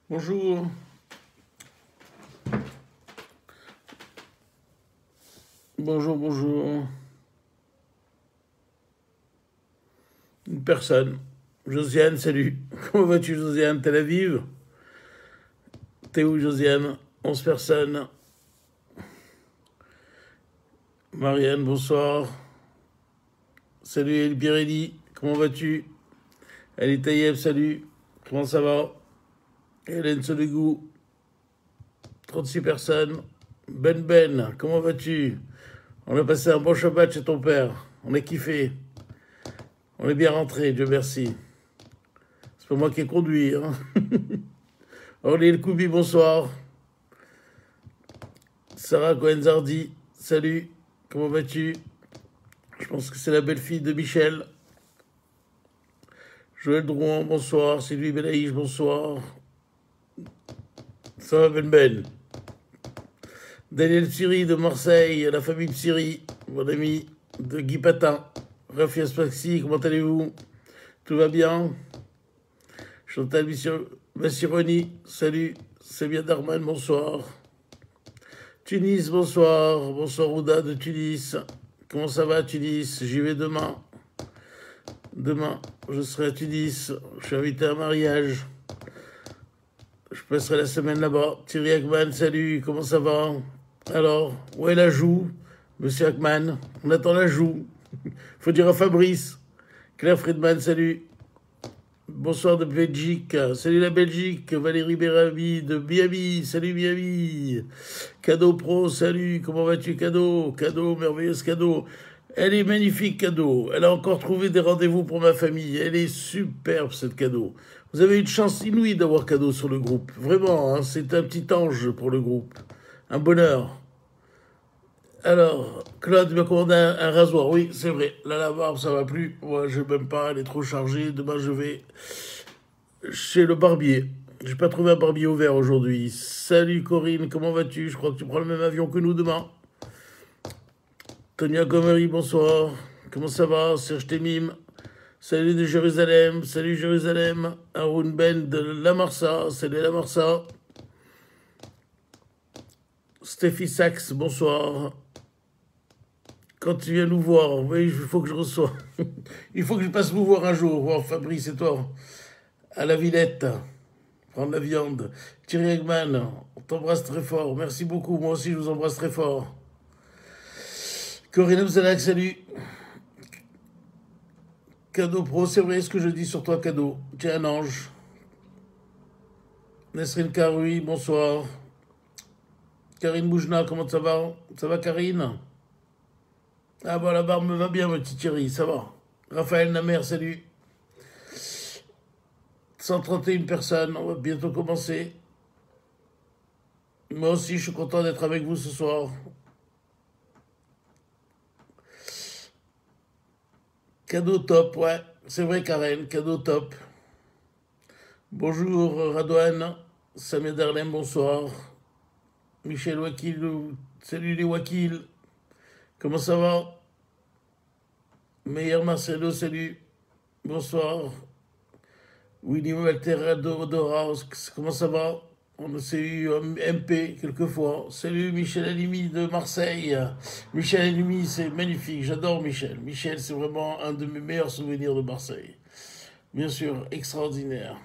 Bonjour. Bonjour, bonjour. Une personne. Josiane, salut. Comment vas-tu, Josiane? Tel Aviv? T'es où, Josiane? 11 personnes. Marianne, bonsoir. Salut, El Birelli. Comment vas-tu? Ali Tayeb, salut. Comment ça va? Hélène Solegou. 36 personnes. Ben, comment vas-tu? On a passé un bon Shabbat chez ton père. On a kiffé. On est bien rentré, Dieu merci. C'est pas moi qui ai conduit. Hein. Orly El Koubi, bonsoir. Sarah Cohen-Zardi, salut. Comment vas-tu? Je pense que c'est la belle-fille de Michel. Joël Drouin, bonsoir. Sylvie Belaïch, bonsoir. Ça va, Ben? Daniel Siri de Marseille, la famille Siri, mon ami de Guy Patin. Rafi Aspaxi, comment allez-vous? Tout va bien? Chantal Massironi, salut. Samia Darman, bonsoir. Tunis, bonsoir. Bonsoir, Ouda de Tunis. Comment ça va, Tunis? J'y vais demain. Demain, je serai à Tunis. Je suis invité à un mariage. Je passerai la semaine là-bas. Thierry Ackman, salut. Comment ça va? Alors, où est la joue, monsieur Ackman? On attend la joue. Faut dire à Fabrice. Claire Friedman, salut. Bonsoir de Belgique. Salut la Belgique. Valérie Bérabi de Miami. Salut Miami. Cadeau Pro, salut. Comment vas-tu, Cadeau? Cadeau, merveilleuse Cadeau. Elle est magnifique, Cadeau. Elle a encore trouvé des rendez-vous pour ma famille. Elle est superbe, cette Cadeau. Vous avez une chance inouïe d'avoir Cadeau sur le groupe. Vraiment, hein, c'est un petit ange pour le groupe. Un bonheur. Alors, Claude m'a commandé un rasoir. Oui, c'est vrai. Là, la barbe, ça va plus. Moi, je vais même pas. Elle est trop chargée. Demain, je vais chez le barbier. J'ai pas trouvé un barbier ouvert aujourd'hui. Salut Corinne, comment vas-tu? Je crois que tu prends le même avion que nous demain. Tonia Gomery, bonsoir. Comment ça va? Serge Temim. Salut de Jérusalem. Salut Jérusalem. Haroun Ben de La Marsa. Salut La Marsa. Stéphie Sachs, bonsoir. Quand tu viens nous voir, oui, il faut que je reçois. Il faut que je passe vous voir un jour, voir Fabrice et toi. À la Villette, prendre la viande. Thierry Eggman, on t'embrasse très fort. Merci beaucoup, moi aussi je vous embrasse très fort. Corinne Abzalak, salut. Cadeau Pro, c'est vrai ce que je dis sur toi, Cadeau. Tu es un ange. Nesrine Karoui, bonsoir. Karine Boujna, comment ça va? Ça va, Karine? Ah bah la barbe me va bien, mon petit Thierry, ça va. Raphaël Namer, salut. 131 personnes, on va bientôt commencer. Moi aussi, je suis content d'être avec vous ce soir. Cadeau top, ouais. C'est vrai, Karen, cadeau top. Bonjour, Radouane. Samia Darlem, bonsoir. Michel Wakil, salut les Wakil. Comment ça va? Meilleur Marcelo, salut. Bonsoir. Winnie Walter Dora, comment ça va? On s'est eu MP quelquefois. Salut Michel Halimi de Marseille. Michel Halimi, c'est magnifique. J'adore Michel. Michel, c'est vraiment un de mes meilleurs souvenirs de Marseille. Bien sûr, extraordinaire.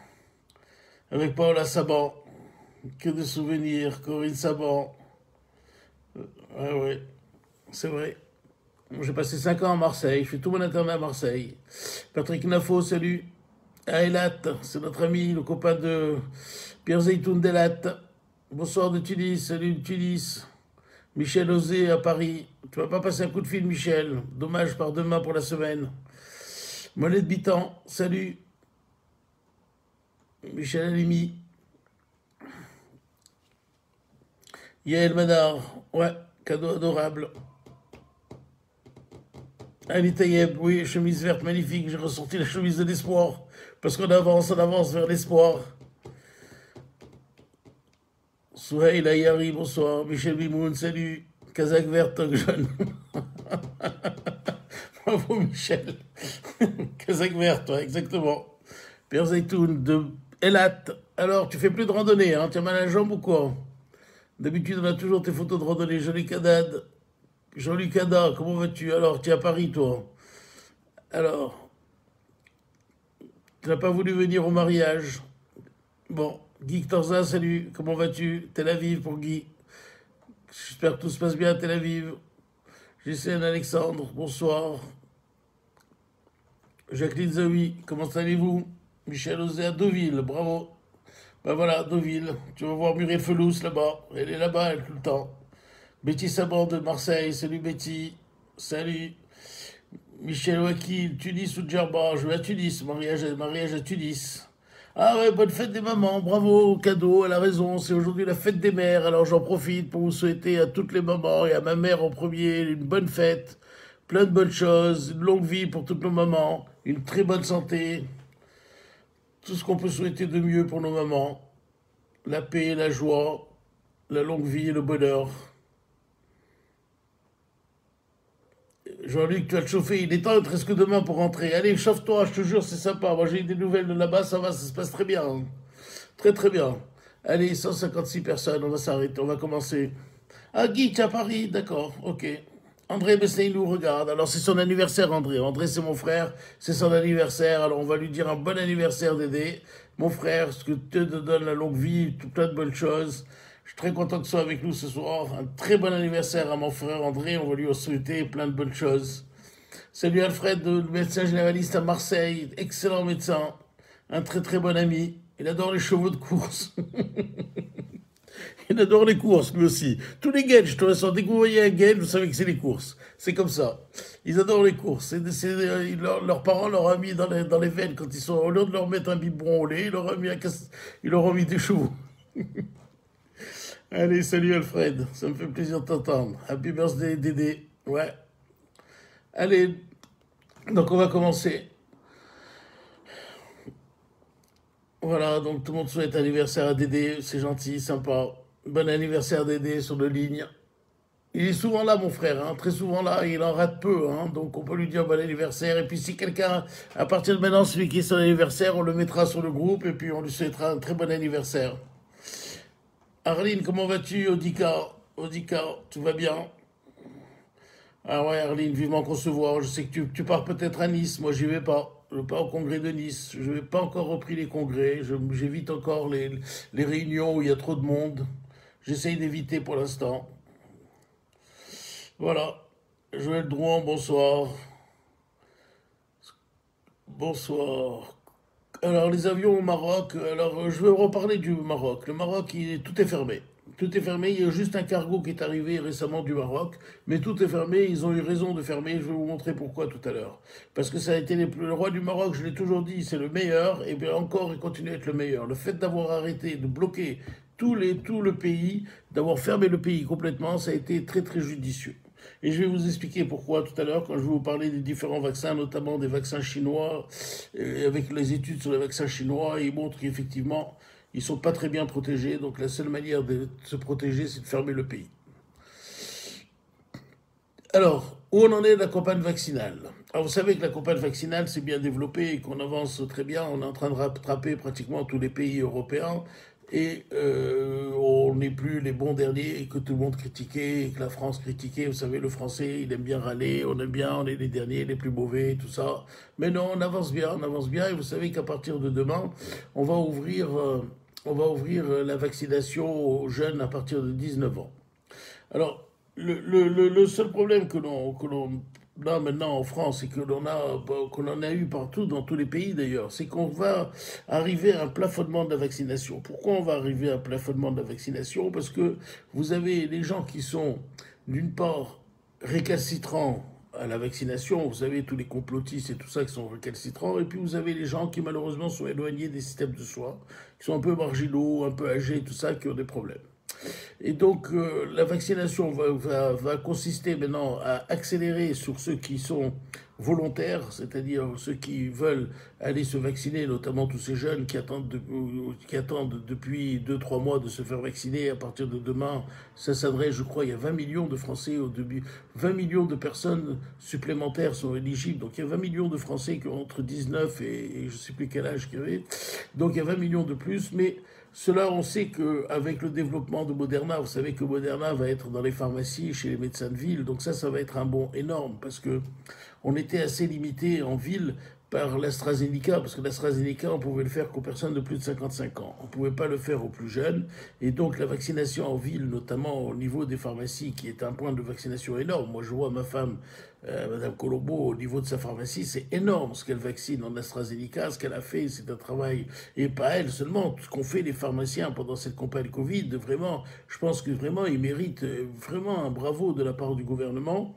Avec Paola Saban. Que de souvenirs. Corinne Saban. Ah ouais, c'est vrai. J'ai passé 5 ans à Marseille. Je fais tout mon internat à Marseille. Patrick Nafo, salut. À Elat, c'est notre ami, le copain de Pierre Zeytoun d'Elat. Bonsoir de Tunis, salut de Tunis. Michel Osé à Paris. Tu vas pas passer un coup de fil, Michel. Dommage, par demain pour la semaine. Monnaie de Bitan, salut. Michel Halimi. Yael Madar, ouais, cadeau adorable. Ali Tayeb, oui, chemise verte magnifique. J'ai ressorti la chemise de l'espoir. Parce qu'on avance vers l'espoir. Souhail Ayari, bonsoir. Michel Bimoun, salut. Kazakh vert, Tog jeune. Bravo, Michel. Kazakh vert, toi, exactement. Pierre Zeytoun de Elat, alors tu fais plus de randonnée, hein? Tu as mal à la jambe ou quoi? D'habitude, on a toujours tes photos de randonnée. Jean-Luc Haddad, comment vas-tu? Alors, tu es à Paris, toi. Alors, tu n'as pas voulu venir au mariage. Bon, Guy Torza, salut, comment vas-tu? Tel Aviv pour Guy. J'espère que tout se passe bien à Tel Aviv. J'essaie Alexandre, bonsoir. Jacqueline Zawi, comment allez-vous? Michel Osé à Deauville, bravo. Ben voilà, Deauville. Tu vas voir Muriel Felous là-bas. Elle est là-bas, elle, tout le temps. Betty Saban de Marseille, salut Betty. Salut. Michel Wakil, Tunis ou Djerba, je vais à Tunis, mariage à Tunis. Ah ouais, bonne fête des mamans, bravo, cadeau, elle a raison, c'est aujourd'hui la fête des mères, alors j'en profite pour vous souhaiter à toutes les mamans et à ma mère en premier une bonne fête, plein de bonnes choses, une longue vie pour toutes nos mamans, une très bonne santé, tout ce qu'on peut souhaiter de mieux pour nos mamans, la paix, la joie, la longue vie et le bonheur. Jean-Luc, tu vas te chauffer, il est temps, il te reste que demain pour rentrer. Allez, chauffe-toi, je te jure, c'est sympa. Moi, j'ai eu des nouvelles de là-bas, ça va, ça se passe très bien, hein. Très, très bien. Allez, 156 personnes, on va s'arrêter, on va commencer. Ah, Guy, tu es à Paris, d'accord, ok. André Besset, il nous regarde. Alors, c'est son anniversaire, André. André, c'est mon frère, c'est son anniversaire. Alors, on va lui dire un bon anniversaire, Dédé. Mon frère, que Dieu te donne la longue vie, tout plein de bonnes choses. Je suis très content que tu sois avec nous ce soir. Un très bon anniversaire à mon frère André. On va lui souhaiter plein de bonnes choses. Salut Alfred, le médecin généraliste à Marseille. Excellent médecin. Un très très bon ami. Il adore les chevaux de course. Il adore les courses, lui aussi. Tous les gays, je te laisse. Dès que vous voyez un gay, vous savez que c'est les courses. C'est comme ça. Ils adorent les courses. Leurs parents leur ont mis dans les veines quand ils sont. Au lieu de leur mettre un biberon au lait, ils leur ont mis des chevaux. Allez, salut Alfred. Ça me fait plaisir de t'entendre. Happy birthday, Dédé. Ouais. Allez, donc on va commencer. Voilà, donc tout le monde souhaite anniversaire à Dédé. C'est gentil, sympa. Bon anniversaire Dédé sur le ligne. Il est souvent là, mon frère, hein, très souvent là, il en rate peu, hein, donc on peut lui dire bon anniversaire. Et puis si quelqu'un, à partir de maintenant, celui qui est son anniversaire, on le mettra sur le groupe et puis on lui souhaitera un très bon anniversaire. Arline, comment vas-tu, Odika? Odika, tout va bien? Ah ouais, Arline, vivement qu'on se voit. Je sais que tu pars peut-être à Nice, moi j'y vais pas. Je vais pas au congrès de Nice. Je n'ai pas encore repris les congrès. J'évite encore les réunions où il y a trop de monde. J'essaye d'éviter pour l'instant. Voilà. Joël Drouin, bonsoir. Bonsoir. Alors, les avions au Maroc, alors je vais reparler du Maroc. Le Maroc, tout est fermé. Tout est fermé, il y a juste un cargo qui est arrivé récemment du Maroc, mais tout est fermé, ils ont eu raison de fermer, je vais vous montrer pourquoi tout à l'heure. Parce que ça a été le roi du Maroc, je l'ai toujours dit, c'est le meilleur, et bien encore, il continue à être le meilleur. Le fait d'avoir arrêté, de bloquer tout le pays, d'avoir fermé le pays complètement, ça a été très très judicieux. Et je vais vous expliquer pourquoi tout à l'heure, quand je vais vous parler des différents vaccins, notamment des vaccins chinois, avec les études sur les vaccins chinois, ils montrent qu'effectivement, ils ne sont pas très bien protégés. Donc la seule manière de se protéger, c'est de fermer le pays. Alors, où on en est de la campagne vaccinale? Alors, vous savez que la campagne vaccinale s'est bien développée et qu'on avance très bien. On est en train de rattraper pratiquement tous les pays européens. Et on n'est plus les bons derniers que tout le monde critiquait, et que la France critiquait. Vous savez, le français, il aime bien râler, on aime bien, on est les derniers, les plus mauvais, tout ça. Mais non, on avance bien, on avance bien. Et vous savez qu'à partir de demain, on va ouvrir la vaccination aux jeunes à partir de 19 ans. Alors, le seul problème que l'on a maintenant en France et qu'on en a eu partout, dans tous les pays d'ailleurs, c'est qu'on va arriver à un plafonnement de la vaccination. Pourquoi on va arriver à un plafonnement de la vaccination? Parce que vous avez les gens qui sont, d'une part, récalcitrants à la vaccination, vous savez, tous les complotistes et tout ça qui sont récalcitrants, et puis vous avez les gens qui malheureusement sont éloignés des systèmes de soins, qui sont un peu marginaux, un peu âgés, tout ça, qui ont des problèmes. Et donc, la vaccination va consister maintenant à accélérer sur ceux qui sont volontaires, c'est-à-dire ceux qui veulent aller se vacciner, notamment tous ces jeunes qui attendent depuis 2 3 mois de se faire vacciner. À partir de demain, ça s'adresse, je crois, il y a 20 millions de Français au début, 20 millions de personnes supplémentaires sont éligibles. Donc il y a 20 millions de Français qui ont entre 19 et je ne sais plus quel âge qu'il y avait. Donc il y a 20 millions de plus, mais cela, on sait qu'avec le développement de Moderna, vous savez que Moderna va être dans les pharmacies, chez les médecins de ville, donc ça va être un bond énorme, parce que on était assez limité en ville par l'AstraZeneca, parce que l'AstraZeneca, on pouvait le faire qu'aux personnes de plus de 55 ans. On ne pouvait pas le faire aux plus jeunes, et donc la vaccination en ville, notamment au niveau des pharmacies, qui est un point de vaccination énorme. Moi, je vois ma femme, Madame Colombo, au niveau de sa pharmacie, c'est énorme ce qu'elle vaccine en AstraZeneca, ce qu'elle a fait, c'est un travail, et pas elle seulement, tout ce qu'ont fait les pharmaciens pendant cette campagne Covid, vraiment, je pense que vraiment, ils méritent vraiment un bravo de la part du gouvernement.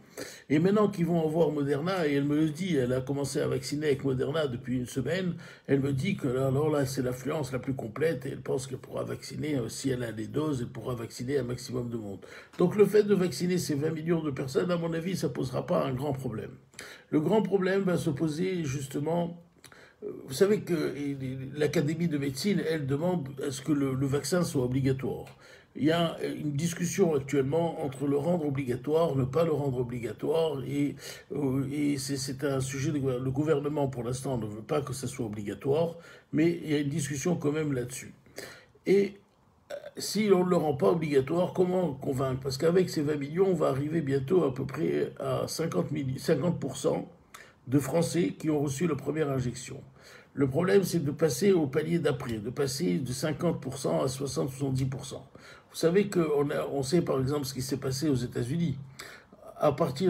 Et maintenant qu'ils vont avoir Moderna, et elle me le dit, elle a commencé à vacciner avec Moderna depuis une semaine, elle me dit que alors là c'est l'affluence la plus complète, et elle pense qu'elle pourra vacciner, si elle a les doses, elle pourra vacciner un maximum de monde. Donc le fait de vacciner ces 20 millions de personnes, à mon avis, ça ne posera pas un grand problème. Le grand problème va se poser justement. Vous savez que l'Académie de médecine, elle demande à ce que le vaccin soit obligatoire. Il y a une discussion actuellement entre le rendre obligatoire, ne pas le rendre obligatoire, et c'est un sujet le gouvernement pour l'instant ne veut pas que ça soit obligatoire, mais il y a une discussion quand même là-dessus. Et si on ne le rend pas obligatoire, comment convaincre? Parce qu'avec ces 20 millions, on va arriver bientôt à peu près à 50% de Français qui ont reçu la première injection. Le problème, c'est de passer au palier d'après, de passer de 50% à 60-70%. Vous savez on sait par exemple ce qui s'est passé aux États-Unis.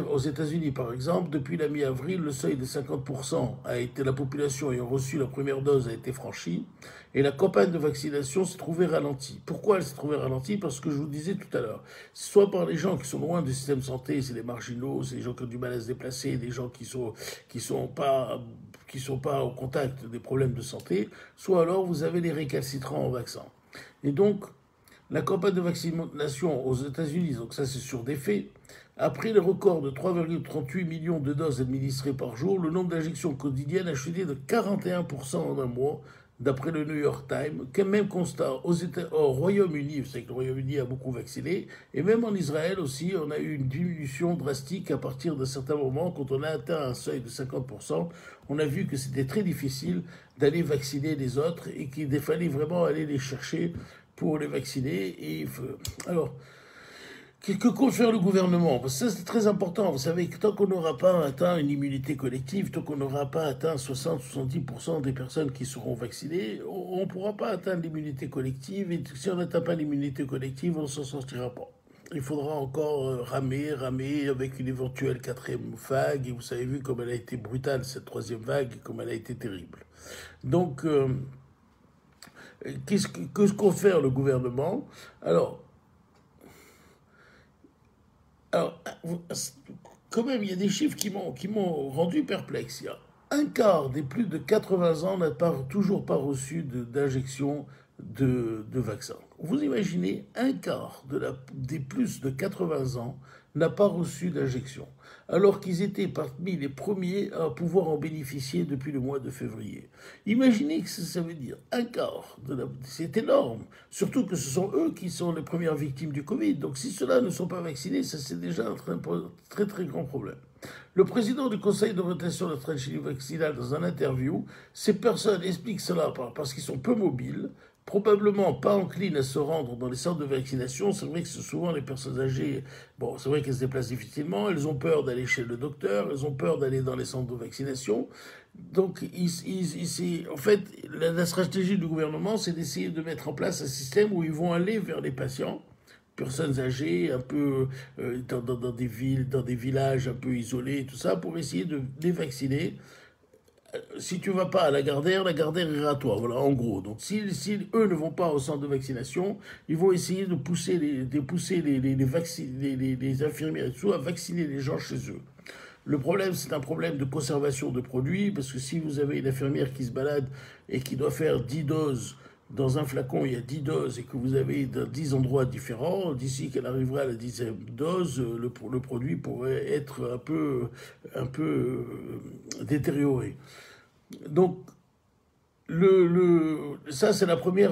Aux États-Unis, par exemple, depuis la mi-avril, le seuil de 50% a été, la population ayant reçu la première dose a été franchie, et la campagne de vaccination s'est trouvée ralentie. Pourquoi elle s'est trouvée ralentie? Parce que je vous disais tout à l'heure, soit par les gens qui sont loin du système de santé, c'est les marginaux, c'est les gens qui ont du mal à se déplacer, des gens qui sont pas au contact des problèmes de santé, soit alors vous avez les récalcitrants au vaccin. Et donc, la campagne de vaccination aux États-Unis, donc ça c'est sur des faits, après le record de 3,38 millions de doses administrées par jour, le nombre d'injections quotidiennes a chuté de 41% en un mois, d'après le New York Times. Même constat au Royaume-Uni, vous savez que le Royaume-Uni a beaucoup vacciné, et même en Israël aussi, on a eu une diminution drastique à partir d'un certain moment. Quand on a atteint un seuil de 50%, on a vu que c'était très difficile d'aller vacciner les autres et qu'il fallait vraiment aller les chercher pour les vacciner. Alors, que compte faire le gouvernement? Parce que ça, c'est très important. Vous savez que tant qu'on n'aura pas atteint une immunité collective, tant qu'on n'aura pas atteint 60-70% des personnes qui seront vaccinées, on ne pourra pas atteindre l'immunité collective. Et si on n'atteint pas l'immunité collective, on ne s'en sortira pas. Il faudra encore ramer avec une éventuelle quatrième vague. Et vous avez vu comme elle a été brutale, cette troisième vague, et comme elle a été terrible. Donc, que compte faire le gouvernement? Alors, quand même, il y a des chiffres qui m'ont rendu perplexe. Il y a un quart des plus de 80 ans n'a toujours pas reçu d'injection de vaccin. Vous imaginez, un quart des plus de 80 ans n'a pas reçu d'injection, alors qu'ils étaient parmi les premiers à pouvoir en bénéficier depuis le mois de février. Imaginez que ça veut dire un quart. C'est énorme, surtout que ce sont eux qui sont les premières victimes du Covid. Donc si ceux-là ne sont pas vaccinés, ça c'est déjà un très très grand problème. Le président du Conseil d'orientation de la stratégie vaccinale, dans un interview, ces personnes expliquent cela parce qu'ils sont peu mobiles, probablement pas enclines à se rendre dans les centres de vaccination. C'est vrai que c'est souvent les personnes âgées, bon, c'est vrai qu'elles se déplacent difficilement, elles ont peur d'aller chez le docteur, elles ont peur d'aller dans les centres de vaccination. Donc, en fait, la stratégie du gouvernement, c'est d'essayer de mettre en place un système où ils vont aller vers les patients, personnes âgées, un peu dans des villes, dans des villages un peu isolés, tout ça, pour essayer de les vacciner. Si tu ne vas pas à la Gardère ira à toi. Voilà, en gros. Donc, si eux ne vont pas au centre de vaccination, ils vont essayer de pousser les infirmières et tout à vacciner les gens chez eux. Le problème, c'est un problème de conservation de produits, parce que si vous avez une infirmière qui se balade et qui doit faire 10 doses dans un flacon, il y a 10 doses et que vous avez dans 10 endroits différents, d'ici qu'elle arrivera à la 10e dose, le produit pourrait être un peu détérioré. Donc, ça, c'est la première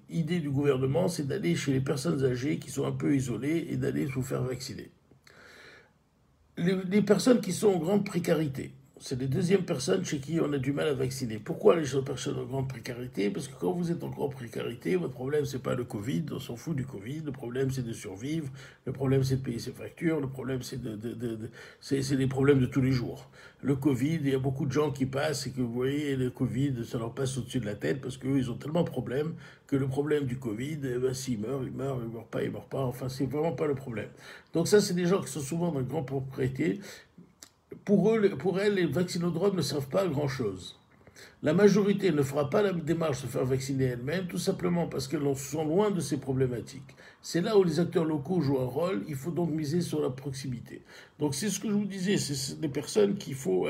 idée du gouvernement, c'est d'aller chez les personnes âgées qui sont un peu isolées et d'aller se faire vacciner. Les personnes qui sont en grande précarité, c'est les deuxièmes personnes chez qui on a du mal à vacciner. Pourquoi les personnes en grande précarité? Parce que quand vous êtes en grande précarité, votre problème, c'est pas le Covid, on s'en fout du Covid, le problème, c'est de survivre, le problème, c'est de payer ses factures, le problème, c'est les problèmes de tous les jours. Le Covid, il y a beaucoup de gens qui passent et que vous voyez, le Covid, ça leur passe au-dessus de la tête parce qu'eux, ils ont tellement de problèmes que le problème du Covid, eh ben, s'ils meurent, ils meurent, ils meurent pas, ils meurent pas, enfin, c'est vraiment pas le problème. Donc ça, c'est des gens qui sont souvent dans de grandes propriétés. Pour elles, les vaccinodromes ne servent pas à grand-chose. La majorité ne fera pas la démarche de se faire vacciner elle-même, tout simplement parce qu'elles sont loin de ces problématiques. C'est là où les acteurs locaux jouent un rôle, il faut donc miser sur la proximité. Donc c'est ce que je vous disais, c'est des personnes qu'il faut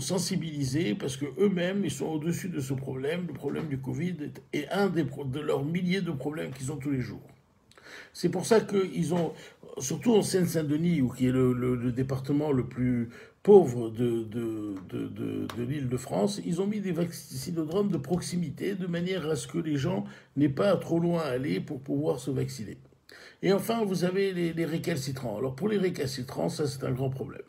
sensibiliser parce qu'eux-mêmes, ils sont au-dessus de ce problème. Le problème du Covid est un de leurs milliers de problèmes qu'ils ont tous les jours. C'est pour ça qu'ils ont, surtout en Seine-Saint-Denis, qui est le département le plus pauvre de l'île de France, ils ont mis des vaccinodromes de proximité de manière à ce que les gens n'aient pas trop loin à aller pour pouvoir se vacciner. Et enfin, vous avez les récalcitrants. Alors pour les récalcitrants, ça c'est un grand problème.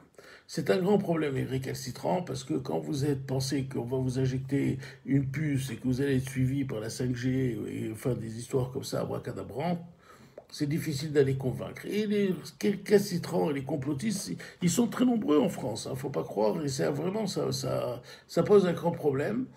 C'est un grand problème, les récalcitrants, parce que quand vous pensez qu'on va vous injecter une puce et que vous allez être suivi par la 5G, et enfin des histoires comme ça, abracadabrantes, c'est difficile d'aller convaincre. Et les récalcitrants et les complotistes, ils sont très nombreux en France, il ne faut pas croire, et vraiment, ça pose un grand problème.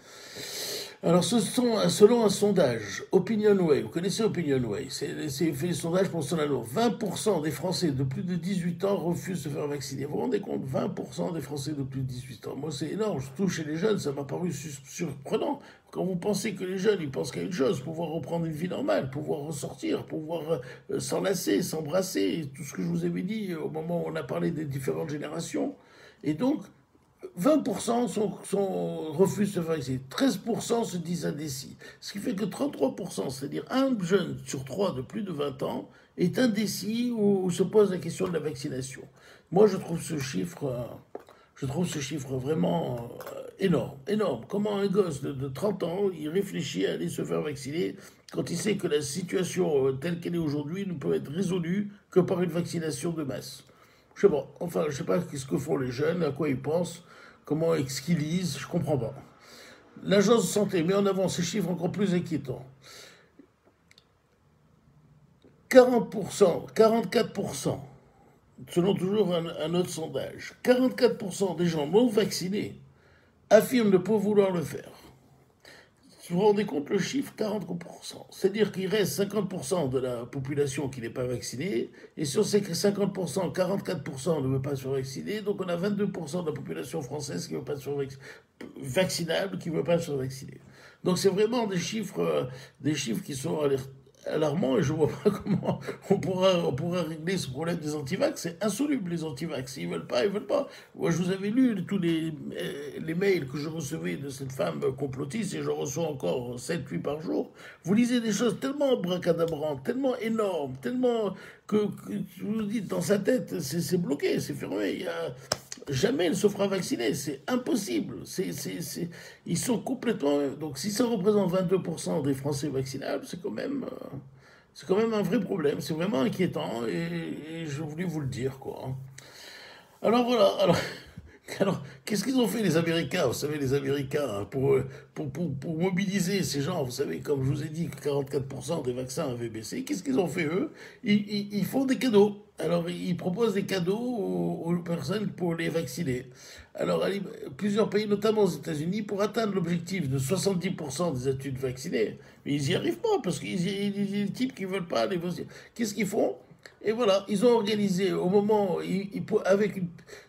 Alors, selon un sondage, OpinionWay, vous connaissez OpinionWay, c'est fait des sondages pour Solano. 20% des Français de plus de 18 ans refusent de se faire vacciner. Vous vous rendez compte? 20% des Français de plus de 18 ans. Moi, c'est énorme, surtout chez les jeunes, ça m'a paru surprenant. Quand vous pensez que les jeunes, ils pensent qu'à une chose, pouvoir reprendre une vie normale, pouvoir ressortir, pouvoir s'enlacer, s'embrasser, tout ce que je vous avais dit au moment où on a parlé des différentes générations. Et donc, 20% refusent de se faire vacciner, 13% se disent indécis. Ce qui fait que 33%, c'est-à-dire un jeune sur trois de plus de 20 ans, est indécis ou se pose la question de la vaccination. Moi, je trouve ce chiffre vraiment énorme, énorme. Comment un gosse de 30 ans, il réfléchit à aller se faire vacciner quand il sait que la situation telle qu'elle est aujourd'hui ne peut être résolue que par une vaccination de masse? Je sais pas, enfin, je sais pas ce que font les jeunes, à quoi ils pensent, ce qu'ils lisent, je comprends pas. L'agence de santé met en avant ces chiffres encore plus inquiétants. 40%, 44%, selon toujours un autre sondage, 44% des gens non vaccinés affirment ne pas vouloir le faire. Vous vous rendez compte le chiffre? 40%. C'est-à-dire qu'il reste 50% de la population qui n'est pas vaccinée, et sur ces 50%, 44% ne veut pas se faire vacciner, donc on a 22% de la population française qui ne veut pas se faire vaccinable, qui ne veut pas se faire vacciner. Donc c'est vraiment des chiffres qui sont alarmants, et je ne vois pas comment on pourra régler ce problème des antivax. C'est insoluble, les antivax. Ils veulent pas, ils veulent pas. Moi, je vous avais lu tous les mails que je recevais de cette femme complotiste, et je reçois encore 7-8 par jour. Vous lisez des choses tellement bracadabrantes, tellement énormes, tellement que vous vous dites, dans sa tête, c'est bloqué, c'est fermé. Jamais elle se fera vacciner, c'est impossible. Ils sont complètement... Donc si ça représente 22% des Français vaccinables, c'est quand même un vrai problème, c'est vraiment inquiétant, et je voulais vous le dire, quoi. Alors voilà, alors, qu'est-ce qu'ils ont fait les Américains? Vous savez, les Américains, hein, pour mobiliser ces gens, vous savez, comme je vous ai dit que 44% des vaccins avaient baissé, qu'est-ce qu'ils ont fait eux? Ils font des cadeaux. Alors, ils proposent des cadeaux aux personnes pour les vacciner. Alors, plusieurs pays, notamment aux États-Unis, pour atteindre l'objectif de 70% des adultes vaccinés, mais ils n'y arrivent pas parce qu'il y a des types qui ne veulent pas les vacciner. Qu'est-ce qu'ils font? Et voilà, ils ont organisé au moment, avec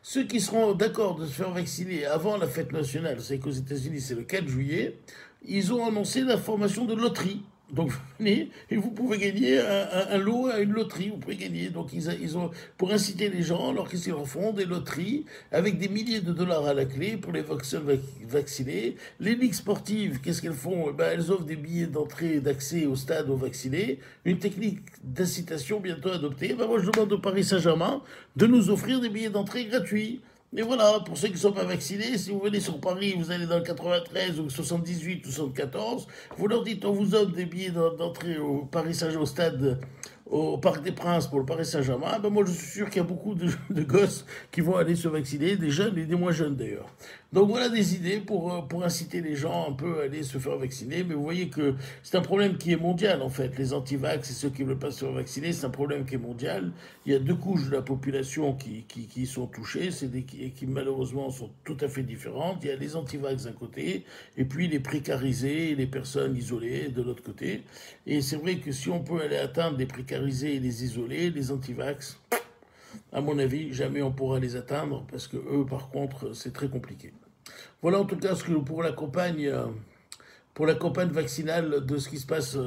ceux qui seront d'accord de se faire vacciner avant la fête nationale, c'est qu'aux États-Unis c'est le 4 juillet, ils ont annoncé la formation de loteries. Donc, vous venez et vous pouvez gagner un lot à une loterie. Vous pouvez gagner. Donc, ils ont, pour inciter les gens, alors qu'est-ce qu'ils en font? Des loteries avec des milliers de dollars à la clé pour les vaccinés. Les ligues sportives, qu'est-ce qu'elles font? Eh ben, elles offrent des billets d'entrée et d'accès au stade aux vaccinés. Une technique d'incitation bientôt adoptée. Ben, moi, je demande au Paris Saint-Germain de nous offrir des billets d'entrée gratuits. Et voilà, pour ceux qui ne sont pas vaccinés, si vous venez sur Paris, vous allez dans le 93 ou le 78 ou 74, vous leur dites on vous offre des billets d'entrée au Paris Saint-Germain, au stade, au Parc des Princes pour le Paris Saint-Germain. Ben moi je suis sûr qu'il y a beaucoup de gosses qui vont aller se vacciner, des jeunes et des moins jeunes d'ailleurs. Donc voilà des idées pour inciter les gens un peu à aller se faire vacciner. Mais vous voyez que c'est un problème qui est mondial en fait. Les anti-vax et ceux qui ne veulent pas se faire vacciner, c'est un problème qui est mondial. Il y a deux couches de la population qui sont touchées, qui malheureusement sont tout à fait différentes. Il y a les anti-vax d'un côté, et puis les précarisés, les personnes isolées de l'autre côté. Et c'est vrai que si on peut aller atteindre les précarisés et les isolés, les anti-vax, à mon avis, jamais on pourra les atteindre, parce que eux, par contre, c'est très compliqué. Voilà en tout cas ce que pour la campagne vaccinale de ce qui se passe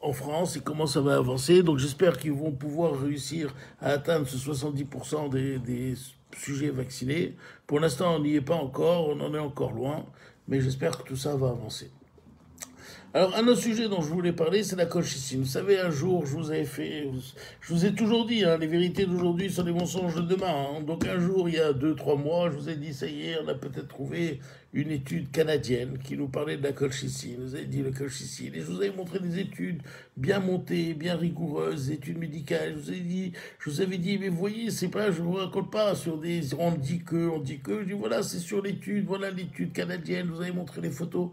en France et comment ça va avancer. Donc j'espère qu'ils vont pouvoir réussir à atteindre ce 70% des sujets vaccinés. Pour l'instant, on n'y est pas encore, on en est encore loin, mais j'espère que tout ça va avancer. Alors, un autre sujet dont je voulais parler, c'est la colchicine. Vous savez, un jour, je vous ai toujours dit, hein, les vérités d'aujourd'hui sont les mensonges de demain. Hein. Donc, un jour, il y a 2, 3 mois, je vous ai dit, ça y est, on a peut-être trouvé une étude canadienne qui nous parlait de la colchicine. Vous avez dit la colchicine. Et je vous avais montré des études bien montées, bien rigoureuses, études médicales. Je vous avais dit, mais vous voyez, c'est pas, je vous raconte pas sur des, on dit que. Je dis, voilà, c'est sur l'étude, voilà l'étude canadienne. Je vous avais montré les photos.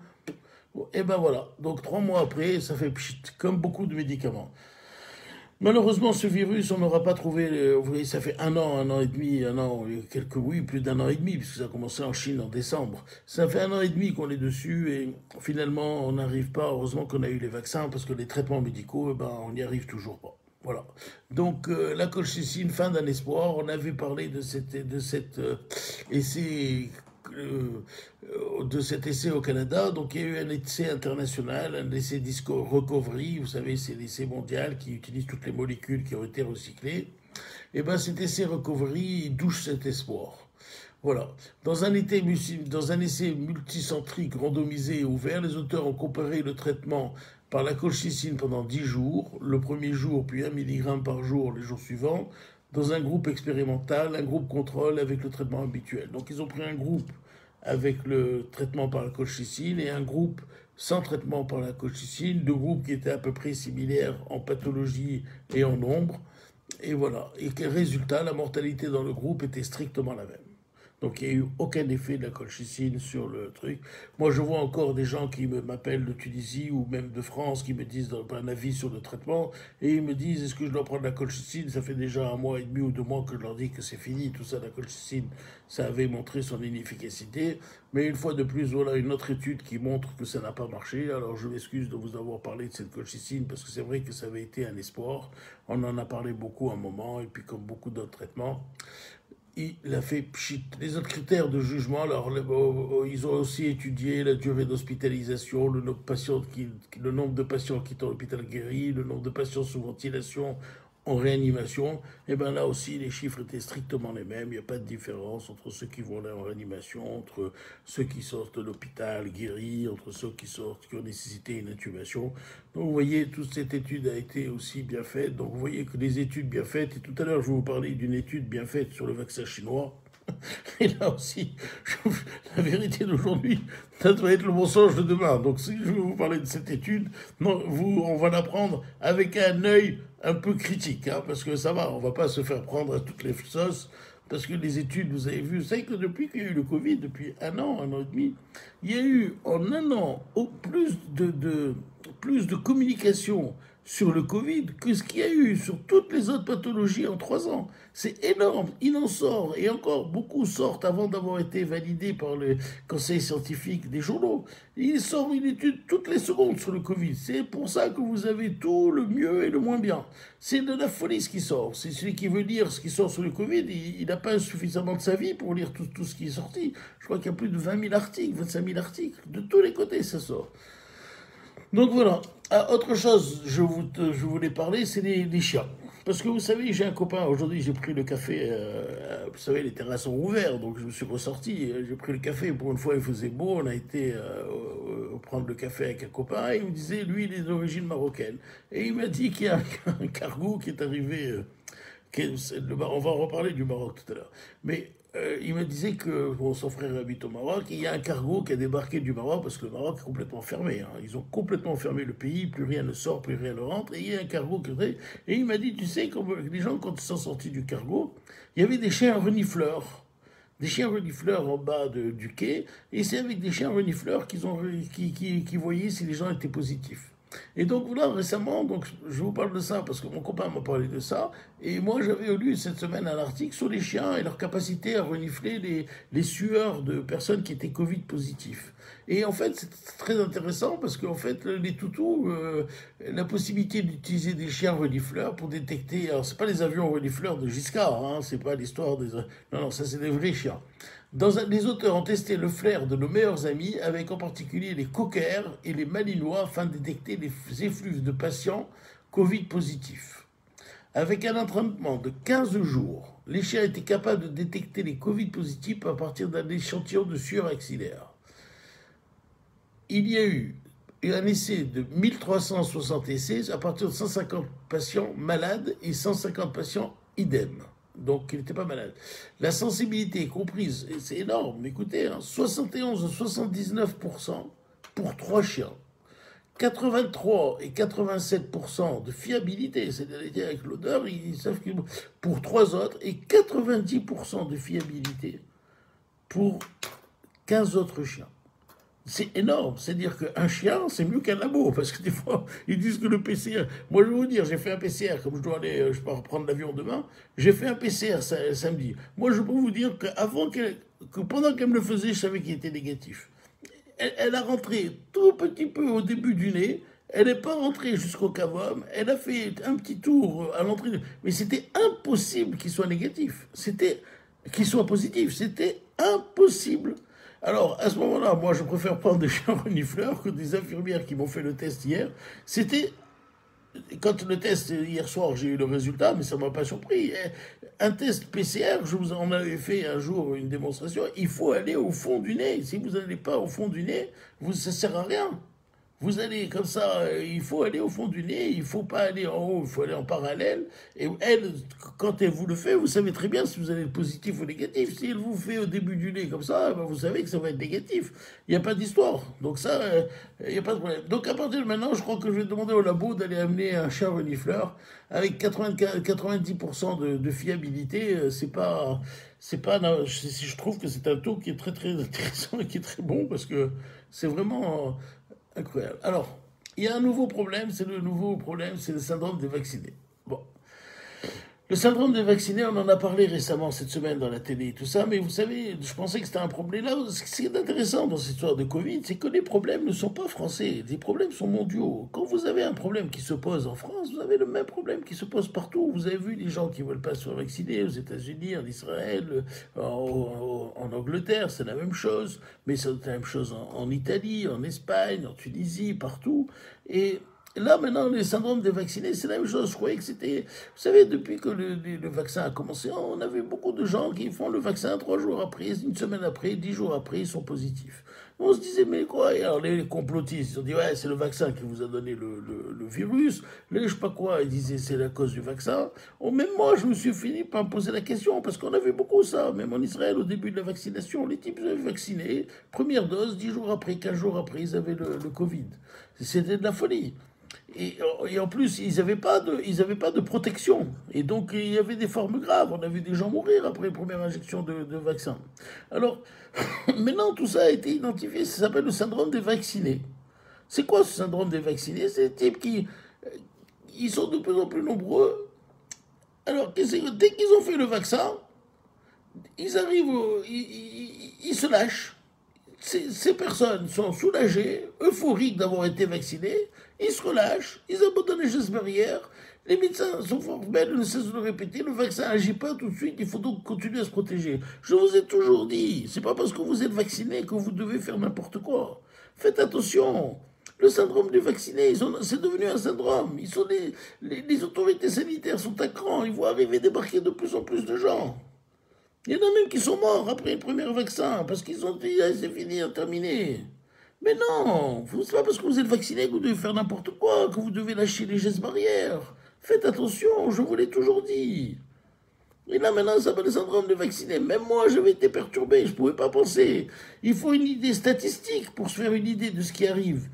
Et ben voilà, donc 3 mois après, ça fait pchit, comme beaucoup de médicaments. Malheureusement, ce virus, on n'aura pas trouvé. Vous voyez, ça fait 1 an, 1 an et demi, oui, plus d'1 an et demi, puisque ça a commencé en Chine en décembre. Ça fait 1 an et demi qu'on est dessus et finalement, on n'arrive pas. Heureusement qu'on a eu les vaccins parce que les traitements médicaux, eh ben, on n'y arrive toujours pas. Voilà. Donc, la colchicine, fin d'un espoir. On avait parlé de cet essai de cet essai au Canada. Donc il y a eu un essai international, un essai Disco Recovery, vous savez, c'est l'essai mondial qui utilise toutes les molécules qui ont été recyclées. Et bien cet essai Recovery il douche cet espoir. Voilà. Dans un essai multicentrique, randomisé et ouvert, les auteurs ont comparé le traitement par la colchicine pendant 10 jours, le premier jour, puis 1 mg par jour les jours suivants, dans un groupe expérimental, un groupe contrôle avec le traitement habituel. Donc ils ont pris un groupe avec le traitement par la colchicine et un groupe sans traitement par la colchicine, deux groupes qui étaient à peu près similaires en pathologie et en nombre. Et voilà. Et quel résultat, la mortalité dans le groupe était strictement la même. Donc il n'y a eu aucun effet de la colchicine sur le truc. Moi je vois encore des gens qui m'appellent de Tunisie ou même de France qui me disent un avis sur le traitement et ils me disent est-ce que je dois prendre la colchicine? Ça fait déjà 1 mois et demi ou 2 mois que je leur dis que c'est fini, tout ça, la colchicine, ça avait montré son inefficacité. Mais une fois de plus, voilà une autre étude qui montre que ça n'a pas marché. Alors je m'excuse de vous avoir parlé de cette colchicine parce que c'est vrai que ça avait été un espoir. On en a parlé beaucoup à un moment et puis comme beaucoup d'autres traitements il a fait pchit. Les autres critères de jugement, alors ils ont aussi étudié la durée d'hospitalisation, le nombre de patients quittant l'hôpital guéri, le nombre de patients sous ventilation en réanimation. Et bien là aussi, les chiffres étaient strictement les mêmes. Il n'y a pas de différence entre ceux qui vont là en réanimation, entre ceux qui sortent de l'hôpital guéri, entre ceux qui sortent, qui ont nécessité une intubation. Donc vous voyez, toute cette étude a été aussi bien faite. Donc vous voyez que les études bien faites, et tout à l'heure je vais vous parler d'une étude bien faite sur le vaccin chinois. Et là aussi, la vérité d'aujourd'hui, ça doit être le mensonge de demain. Donc si je vais vous parler de cette étude, non, on va la prendre avec un œil un peu critique, hein, parce que ça va, on va pas se faire prendre à toutes les sauces, parce que les études, vous avez vu, vous savez que depuis qu'il y a eu le Covid, depuis 1 an, 1 an et demi, il y a eu en 1 an plus de communication sur le Covid que ce qu'il y a eu sur toutes les autres pathologies en 3 ans. C'est énorme. Il en sort, et encore beaucoup sortent avant d'avoir été validés par le conseil scientifique des journaux. Il sort une étude toutes les secondes sur le Covid. C'est pour ça que vous avez tout le mieux et le moins bien. C'est de la folie ce qui sort. C'est celui qui veut lire ce qui sort sur le Covid, il n'a pas suffisamment de sa vie pour lire tout ce qui est sorti. Je crois qu'il y a plus de 20 000 articles, 25 000 articles. De tous les côtés, ça sort. Donc voilà. Ah, autre chose, je voulais parler, c'est les chiens. Parce que vous savez, j'ai un copain, aujourd'hui j'ai pris le café, vous savez, les terrasses sont ouvertes, donc je me suis ressorti, j'ai pris le café, pour une fois il faisait beau, on a été prendre le café avec un copain, et il me disait, lui il est d'origine marocaine. Et il m'a dit qu'il y a un cargo qui est arrivé, on va en reparler du Maroc tout à l'heure. Mais il me disait que bon, son frère habite au Maroc, et il y a un cargo qui a débarqué du Maroc, parce que le Maroc est complètement fermé. Hein. Ils ont complètement fermé le pays, plus rien ne sort, plus rien ne rentre, et il y a un cargo qui est... Et il m'a dit, tu sais, comme les gens, quand ils sont sortis du cargo, il y avait des chiens renifleurs. Des chiens renifleurs en bas du quai, et c'est avec des chiens renifleurs qui voyaient si les gens étaient positifs. Et donc là, récemment, donc, je vous parle de ça parce que mon copain m'a parlé de ça, et moi j'avais lu cette semaine un article sur les chiens et leur capacité à renifler les sueurs de personnes qui étaient Covid positifs. Et en fait, c'est très intéressant parce qu'en fait, les toutous, la possibilité d'utiliser des chiens renifleurs pour détecter, alors c'est pas les avions renifleurs de Giscard, hein, c'est pas l'histoire des... Non, non, ça c'est des vrais chiens. Les auteurs ont testé le flair de nos meilleurs amis, avec en particulier les cockers et les malinois, afin de détecter les effluves de patients Covid positifs. Avec un entraînement de 15 jours, les chiens étaient capables de détecter les Covid positifs à partir d'un échantillon de sueur axillaire. Il y a eu un essai de 1360 essais à partir de 150 patients malades et 150 patients idem. Donc il n'était pas malade. La sensibilité est comprise, et c'est énorme, écoutez, hein, 71 à 79% pour 3 chiens. 83 et 87% de fiabilité, c'est-à-dire avec l'odeur, ils savent que pour 3 autres, et 90% de fiabilité pour 15 autres chiens. C'est énorme, c'est-à-dire qu'un chien, c'est mieux qu'un labo, parce que des fois, ils disent que le PCR... Moi, je vais vous dire, j'ai fait un PCR, comme je dois aller, je pars reprendre l'avion demain, j'ai fait un PCR samedi. Moi, je peux vous dire que pendant qu'elle me le faisait, je savais qu'il était négatif. Elle a rentré tout petit peu au début du nez, elle n'est pas rentrée jusqu'au cavum, elle a fait un petit tour à l'entrée, mais c'était impossible qu'il soit négatif, qu'il soit positif, c'était impossible. Alors, à ce moment-là, moi, je préfère prendre des chiens renifleurs que des infirmières qui m'ont fait le test hier. C'était, quand le test, hier soir, j'ai eu le résultat, mais ça ne m'a pas surpris. Un test PCR, je vous en avais fait un jour une démonstration, il faut aller au fond du nez. Si vous n'allez pas au fond du nez, ça ne sert à rien. Vous allez comme ça, il faut aller au fond du nez, il ne faut pas aller en haut, il faut aller en parallèle. Et elle, quand elle vous le fait, vous savez très bien si vous avez le positif ou le négatif. Si elle vous fait au début du nez comme ça, ben vous savez que ça va être négatif. Il n'y a pas d'histoire. Donc ça, il n'y a pas de problème. Donc à partir de maintenant, je crois que je vais demander au labo d'aller amener un chat renifleur avec 90% de fiabilité. Je trouve que c'est un taux qui est très très intéressant et qui est très bon parce que c'est vraiment... incroyable. Alors, il y a un nouveau problème, c'est le syndrome des vaccinés. Bon. Le syndrome des vaccinés, on en a parlé récemment cette semaine dans la télé et tout ça, mais vous savez, je pensais que c'était un problème. Là, ce qui est intéressant dans cette histoire de Covid, c'est que les problèmes ne sont pas français, les problèmes sont mondiaux. Quand vous avez un problème qui se pose en France, vous avez le même problème qui se pose partout. Vous avez vu les gens qui ne veulent pas se faire vacciner aux États-Unis, en Israël, en Angleterre, c'est la même chose, mais c'est la même chose en Italie, en Espagne, en Tunisie, partout. Et là, maintenant, les syndromes des vaccinés, c'est la même chose. Je croyais que c'était... Vous savez, depuis que le vaccin a commencé, on a vu beaucoup de gens qui font le vaccin 3 jours après, une semaine après, 10 jours après, ils sont positifs. On se disait, mais quoi? Et alors, les complotistes, ils ont dit, ouais, c'est le vaccin qui vous a donné le virus. Les, je sais pas quoi, ils disaient, c'est la cause du vaccin. Oh, même moi, je me suis fini par me poser la question, parce qu'on a vu beaucoup ça. Même en Israël, au début de la vaccination, les types avaient vacciné. Première dose, 10 jours après, 15 jours après, ils avaient le Covid. C'était de la folie. Et en plus, ils n'avaient pas de protection. Et donc, il y avait des formes graves. On a vu des gens mourir après la première injection de vaccin. Alors, maintenant, tout ça a été identifié. Ça s'appelle le syndrome des vaccinés. C'est quoi ce syndrome des vaccinés? C'est des types ils sont de plus en plus nombreux. Alors, dès qu'ils ont fait le vaccin, ils arrivent, ils se lâchent. Ces personnes sont soulagées, euphoriques d'avoir été vaccinées, ils se relâchent, ils abandonnent les gestes barrières, les médecins sont formels, ne cessent de le répéter, le vaccin n'agit pas tout de suite, il faut donc continuer à se protéger. Je vous ai toujours dit, c'est pas parce que vous êtes vacciné que vous devez faire n'importe quoi. Faites attention. Le syndrome du vacciné, c'est devenu un syndrome. Les autorités sanitaires sont à cran. Ils voient arriver, débarquer de plus en plus de gens. Il y en a même qui sont morts après le premier vaccin parce qu'ils ont dit ah, c'est fini, terminé. Mais non, c'est pas parce que vous êtes vacciné que vous devez faire n'importe quoi, que vous devez lâcher les gestes barrières. Faites attention, je vous l'ai toujours dit. Et là maintenant, ça s'appelle le syndrome de vacciné. Même moi, j'avais été perturbé, je ne pouvais pas penser. Il faut une idée statistique pour se faire une idée de ce qui arrive.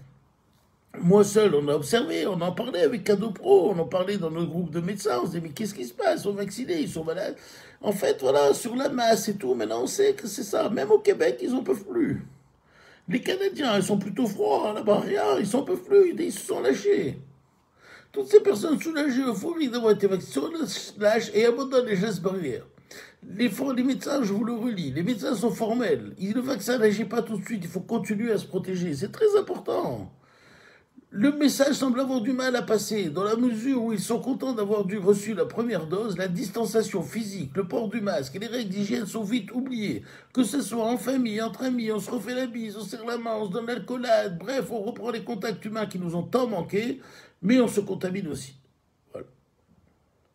Moi seul, on a observé, on en parlait avec Cadeau Pro, on en parlait dans notre groupe de médecins, on se disait mais qu'est-ce qui se passe? Ils sont vaccinés, ils sont malades. En fait, voilà, sur la masse et tout, maintenant on sait que c'est ça. Même au Québec, ils n'en peuvent plus. Les Canadiens, ils sont plutôt froids là-bas, rien, ils n'en peuvent plus, ils se sont lâchés. Toutes ces personnes soulagées, euphoriques d'avoir été vaccinées, lâchent et abandonnent les gestes barrières. Les médecins, je vous le relis, les médecins sont formels. Le vaccin n'agit pas tout de suite, il faut continuer à se protéger. C'est très important. Le message semble avoir du mal à passer, dans la mesure où ils sont contents d'avoir reçu la première dose, la distanciation physique, le port du masque et les règles d'hygiène sont vite oubliées. Que ce soit en famille, entre amis, on se refait la bise, on serre la main, on se donne l'alcoolade, bref, on reprend les contacts humains qui nous ont tant manqué, mais on se contamine aussi. Voilà.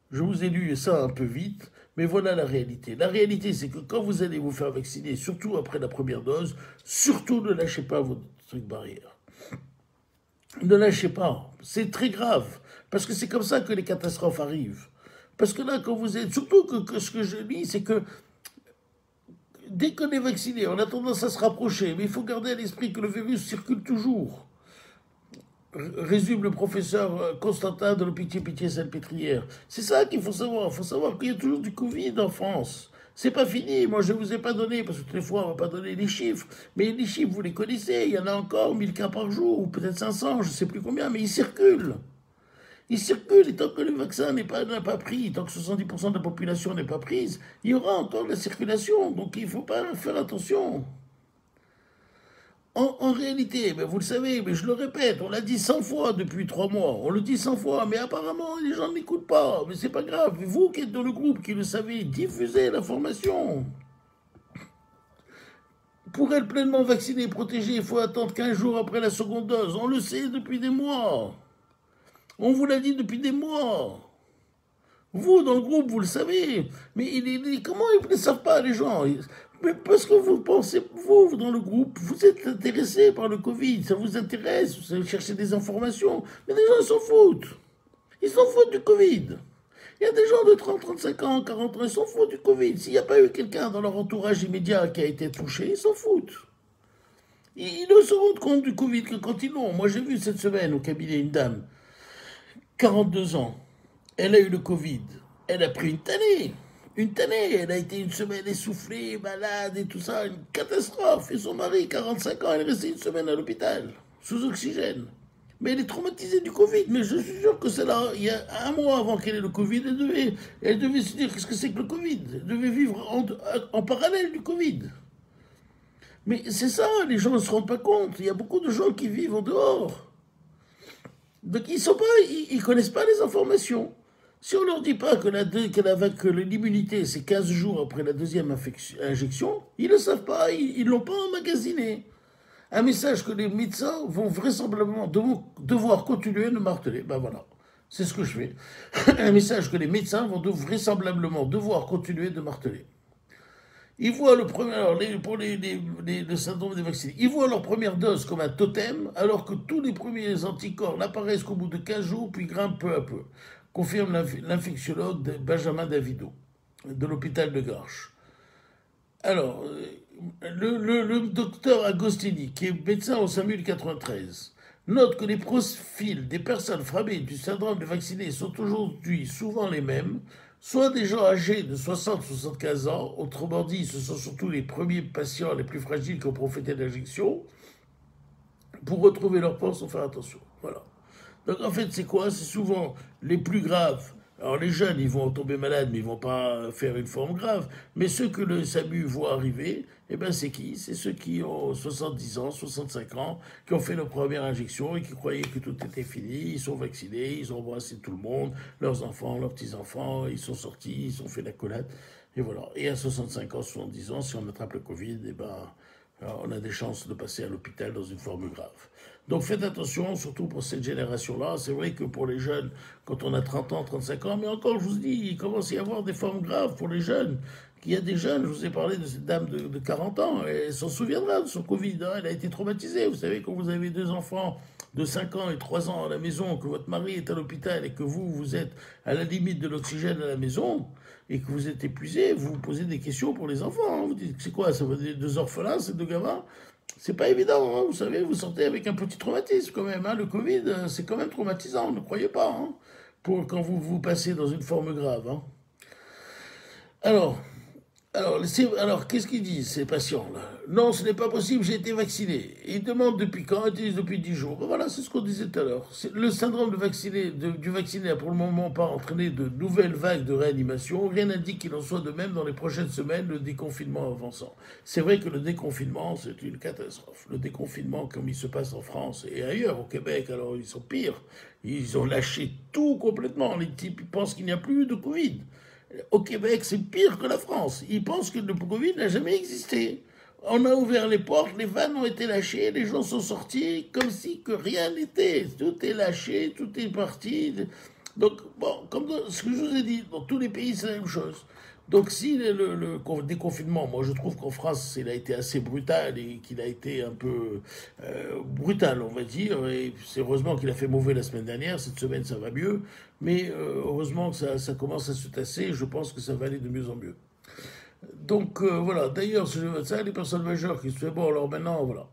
Je vous ai lu ça un peu vite, mais voilà la réalité. La réalité, c'est que quand vous allez vous faire vacciner, surtout après la première dose, surtout ne lâchez pas votre truc barrière. Ne lâchez pas, c'est très grave, parce que c'est comme ça que les catastrophes arrivent. Parce que là, quand vous êtes... Surtout que ce que je lis, c'est que dès qu'on est vacciné, on a tendance à se rapprocher, mais il faut garder à l'esprit que le virus circule toujours. Résume le professeur Constantin de l'Hôpital-Pitié-Salpêtrière. C'est ça qu'il faut savoir. Il faut savoir qu'il y a toujours du Covid en France. C'est pas fini. Moi, je ne vous ai pas donné, parce que toutes les fois, on ne va pas donner les chiffres. Mais les chiffres, vous les connaissez. Il y en a encore 1000 cas par jour, ou peut-être 500, je ne sais plus combien, mais ils circulent. Ils circulent, et tant que le vaccin n'a pas pris, tant que 70% de la population n'est pas prise, il y aura encore de la circulation. Donc, il ne faut pas faire attention. En réalité, ben vous le savez, mais je le répète, on l'a dit 100 fois depuis 3 mois, on le dit 100 fois, mais apparemment les gens n'écoutent pas, mais c'est pas grave, vous qui êtes dans le groupe, qui le savez, diffusez l'information. Pour être pleinement vacciné et protégé, il faut attendre 15 jours après la seconde dose, on le sait depuis des mois. On vous l'a dit depuis des mois. Vous, dans le groupe, vous le savez. Mais comment ils ne savent pas, les gens? Mais parce que vous pensez, vous, dans le groupe, vous êtes intéressés par le Covid, ça vous intéresse, vous allez chercher des informations. Mais les gens, ils s'en foutent. Ils s'en foutent du Covid. Il y a des gens de 30, 35 ans, 40 ans, ils s'en foutent du Covid. S'il n'y a pas eu quelqu'un dans leur entourage immédiat qui a été touché, ils s'en foutent. Ils ne se rendent compte du Covid que quand ils l'ont. Moi, j'ai vu cette semaine au cabinet une dame, 42 ans. Elle a eu le Covid. Elle a pris une tannée. Une tannée. Elle a été une semaine essoufflée, malade et tout ça. Une catastrophe. Et son mari, 45 ans, elle est restée une semaine à l'hôpital, sous oxygène. Mais elle est traumatisée du Covid. Mais je suis sûr que c'est là, il y a un mois avant qu'elle ait le Covid, elle devait se dire qu'est-ce que c'est que le Covid. Elle devait vivre en parallèle du Covid. Mais c'est ça, les gens ne se rendent pas compte. Il y a beaucoup de gens qui vivent en dehors. Donc ils ne connaissent pas les informations. Si on ne leur dit pas que l'immunité, c'est 15 jours après la deuxième injection, ils ne le savent pas, ils ne l'ont pas emmagasiné. Un message que les médecins vont vraisemblablement devoir continuer de marteler. Ben voilà, c'est ce que je fais. Un message que les médecins vont vraisemblablement devoir continuer de marteler. Ils voient le syndrome des vaccinés, ils voient leur première dose comme un totem, alors que tous les premiers anticorps n'apparaissent qu'au bout de 15 jours, puis grimpent peu à peu, confirme l'infectiologue Benjamin Davido, de l'hôpital de Garches. Alors, le docteur Agostini, qui est médecin au SAMU 93, note que les profils des personnes frappées du syndrome des vaccinés sont aujourd'hui souvent les mêmes, soit des gens âgés de 60-75 ans, autrement dit, ce sont surtout les premiers patients les plus fragiles qui ont profité de l'injection. Pour retrouver leur force, il faut faire attention. Voilà. Donc en fait, c'est quoi? C'est souvent les plus graves. Alors les jeunes, ils vont tomber malades, mais ils ne vont pas faire une forme grave. Mais ceux que le SAMU voit arriver, eh ben c'est qui? C'est ceux qui ont 70 ans, 65 ans, qui ont fait leur première injection et qui croyaient que tout était fini. Ils sont vaccinés, ils ont embrassé tout le monde, leurs enfants, leurs petits-enfants, ils sont sortis, ils ont fait l'accolade. Et voilà. Et à 65 ans, 70 ans, si on attrape le Covid, eh ben, on a des chances de passer à l'hôpital dans une forme grave. Donc faites attention, surtout pour cette génération-là. C'est vrai que pour les jeunes, quand on a 30 ans, 35 ans, mais encore, je vous dis, il commence à y avoir des formes graves pour les jeunes. Il y a des jeunes, je vous ai parlé de cette dame de 40 ans, elle s'en souviendra de son Covid, hein, elle a été traumatisée. Vous savez, quand vous avez deux enfants de 5 ans et 3 ans à la maison, que votre mari est à l'hôpital et que vous êtes à la limite de l'oxygène à la maison, et que vous êtes épuisé, vous vous posez des questions pour les enfants. Hein. Vous dites, c'est quoi, ça veut dire deux orphelins, ces deux gamins? C'est pas évident, hein, vous savez, vous sortez avec un petit traumatisme quand même. Hein. Le Covid, c'est quand même traumatisant, ne croyez pas, hein, pour quand vous passez dans une forme grave. Hein. Alors, alors, qu'est-ce qu'ils disent, ces patients-là? Non, ce n'est pas possible, j'ai été vacciné. Ils demandent depuis quand? Ils disent depuis 10 jours. Voilà, c'est ce qu'on disait tout à l'heure. Le syndrome du vacciné n'a pour le moment pas entraîné de nouvelles vagues de réanimation. Rien n'indique qu'il en soit de même dans les prochaines semaines, le déconfinement avançant. C'est vrai que le déconfinement, c'est une catastrophe. Le déconfinement, comme il se passe en France et ailleurs, au Québec, alors ils sont pires. Ils ont lâché tout complètement. Les types pensent qu'il n'y a plus de Covid. Au Québec, c'est pire que la France. Ils pensent que le Covid n'a jamais existé. On a ouvert les portes, les vannes ont été lâchées, les gens sont sortis comme si que rien n'était. Tout est lâché, tout est parti. Donc, bon, comme ce que je vous ai dit, dans tous les pays, c'est la même chose. Donc, si le déconfinement, moi je trouve qu'en France, il a été assez brutal et qu'il a été un peu brutal, on va dire. Et c'est heureusement qu'il a fait mauvais la semaine dernière. Cette semaine, ça va mieux. Mais heureusement que ça commence à se tasser. Et je pense que ça va aller de mieux en mieux. Donc voilà, d'ailleurs, ça, les personnes majeures qui se font, bon, alors maintenant, voilà.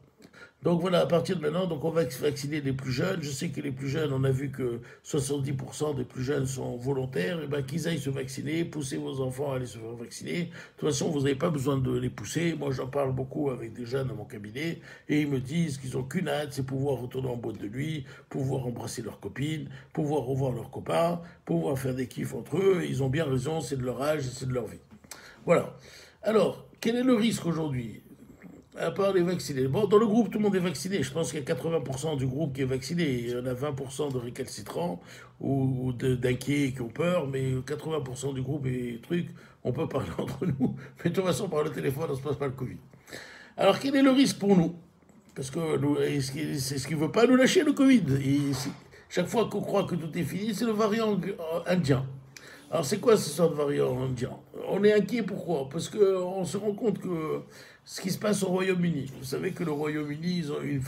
Donc voilà, à partir de maintenant, donc on va vacciner les plus jeunes. Je sais que les plus jeunes, on a vu que 70% des plus jeunes sont volontaires. Et ben qu'ils aillent se vacciner, poussez vos enfants à aller se faire vacciner. De toute façon, vous n'avez pas besoin de les pousser. Moi, j'en parle beaucoup avec des jeunes dans mon cabinet. Et ils me disent qu'ils ont qu'une hâte, c'est pouvoir retourner en boîte de nuit, pouvoir embrasser leurs copines, pouvoir revoir leurs copains, pouvoir faire des kiffs entre eux. Et ils ont bien raison, c'est de leur âge et c'est de leur vie. Voilà. Alors, quel est le risque aujourd'hui? À part les vaccinés. Bon, dans le groupe, tout le monde est vacciné. Je pense qu'il y a 80% du groupe qui est vacciné. Il y en a 20% de récalcitrants ou d'inquiets qui ont peur, mais 80% du groupe est truc. On peut parler entre nous. Mais de toute façon, par le téléphone, on ne se passe pas le Covid. Alors, quel est le risque pour nous? Parce que c'est ce qui ne veut pas nous lâcher, le Covid. Et chaque fois qu'on croit que tout est fini, c'est le variant indien. Alors, c'est quoi ce genre de variant indien? On est inquiet, pourquoi? Parce qu'on se rend compte que ce qui se passe au Royaume-Uni, vous savez que le Royaume-Uni, ils ont une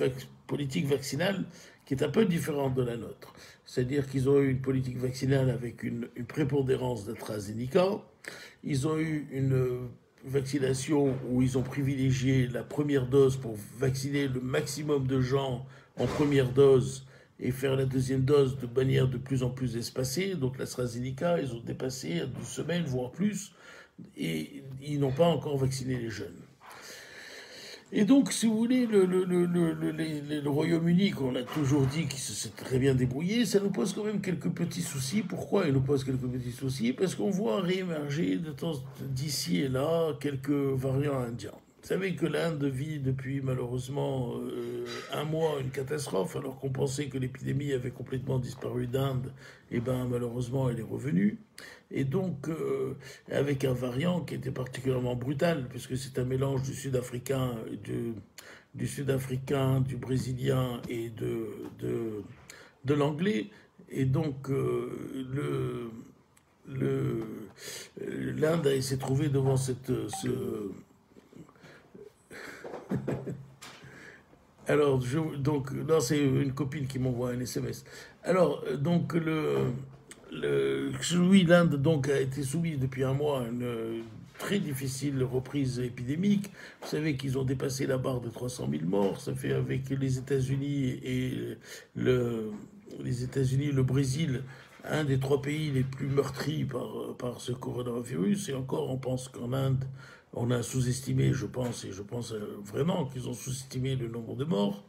politique vaccinale qui est un peu différente de la nôtre. C'est-à-dire qu'ils ont eu une politique vaccinale avec une prépondérance d'AstraZeneca. Ils ont eu une vaccination où ils ont privilégié la première dose pour vacciner le maximum de gens en première dose et faire la deuxième dose de manière de plus en plus espacée. Donc l'AstraZeneca, ils ont dépassé à 12 semaines, voire plus, et ils n'ont pas encore vacciné les jeunes. Et donc, si vous voulez, le Royaume-Uni, qu'on a toujours dit qu'il s'est très bien débrouillé, ça nous pose quand même quelques petits soucis. Pourquoi il nous pose quelques petits soucis? Parce qu'on voit réémerger d'ici et là quelques variants indiens. Vous savez que l'Inde vit depuis malheureusement un mois une catastrophe, alors qu'on pensait que l'épidémie avait complètement disparu d'Inde. Et ben malheureusement, elle est revenue. Et donc, avec un variant qui était particulièrement brutal, puisque c'est un mélange du sud-africain, du brésilien et de l'anglais. Et donc, l'Inde s'est trouvée devant Alors, donc, non, c'est une copine qui m'envoie un SMS. Alors, donc, oui, l'Inde donc a été soumise depuis un mois à une très difficile reprise épidémique. Vous savez qu'ils ont dépassé la barre de 300 000 morts. Ça fait avec les États-Unis et le Brésil, un des trois pays les plus meurtris par ce coronavirus. Et encore, on pense qu'en Inde, on a sous-estimé, je pense, et je pense vraiment qu'ils ont sous-estimé le nombre de morts.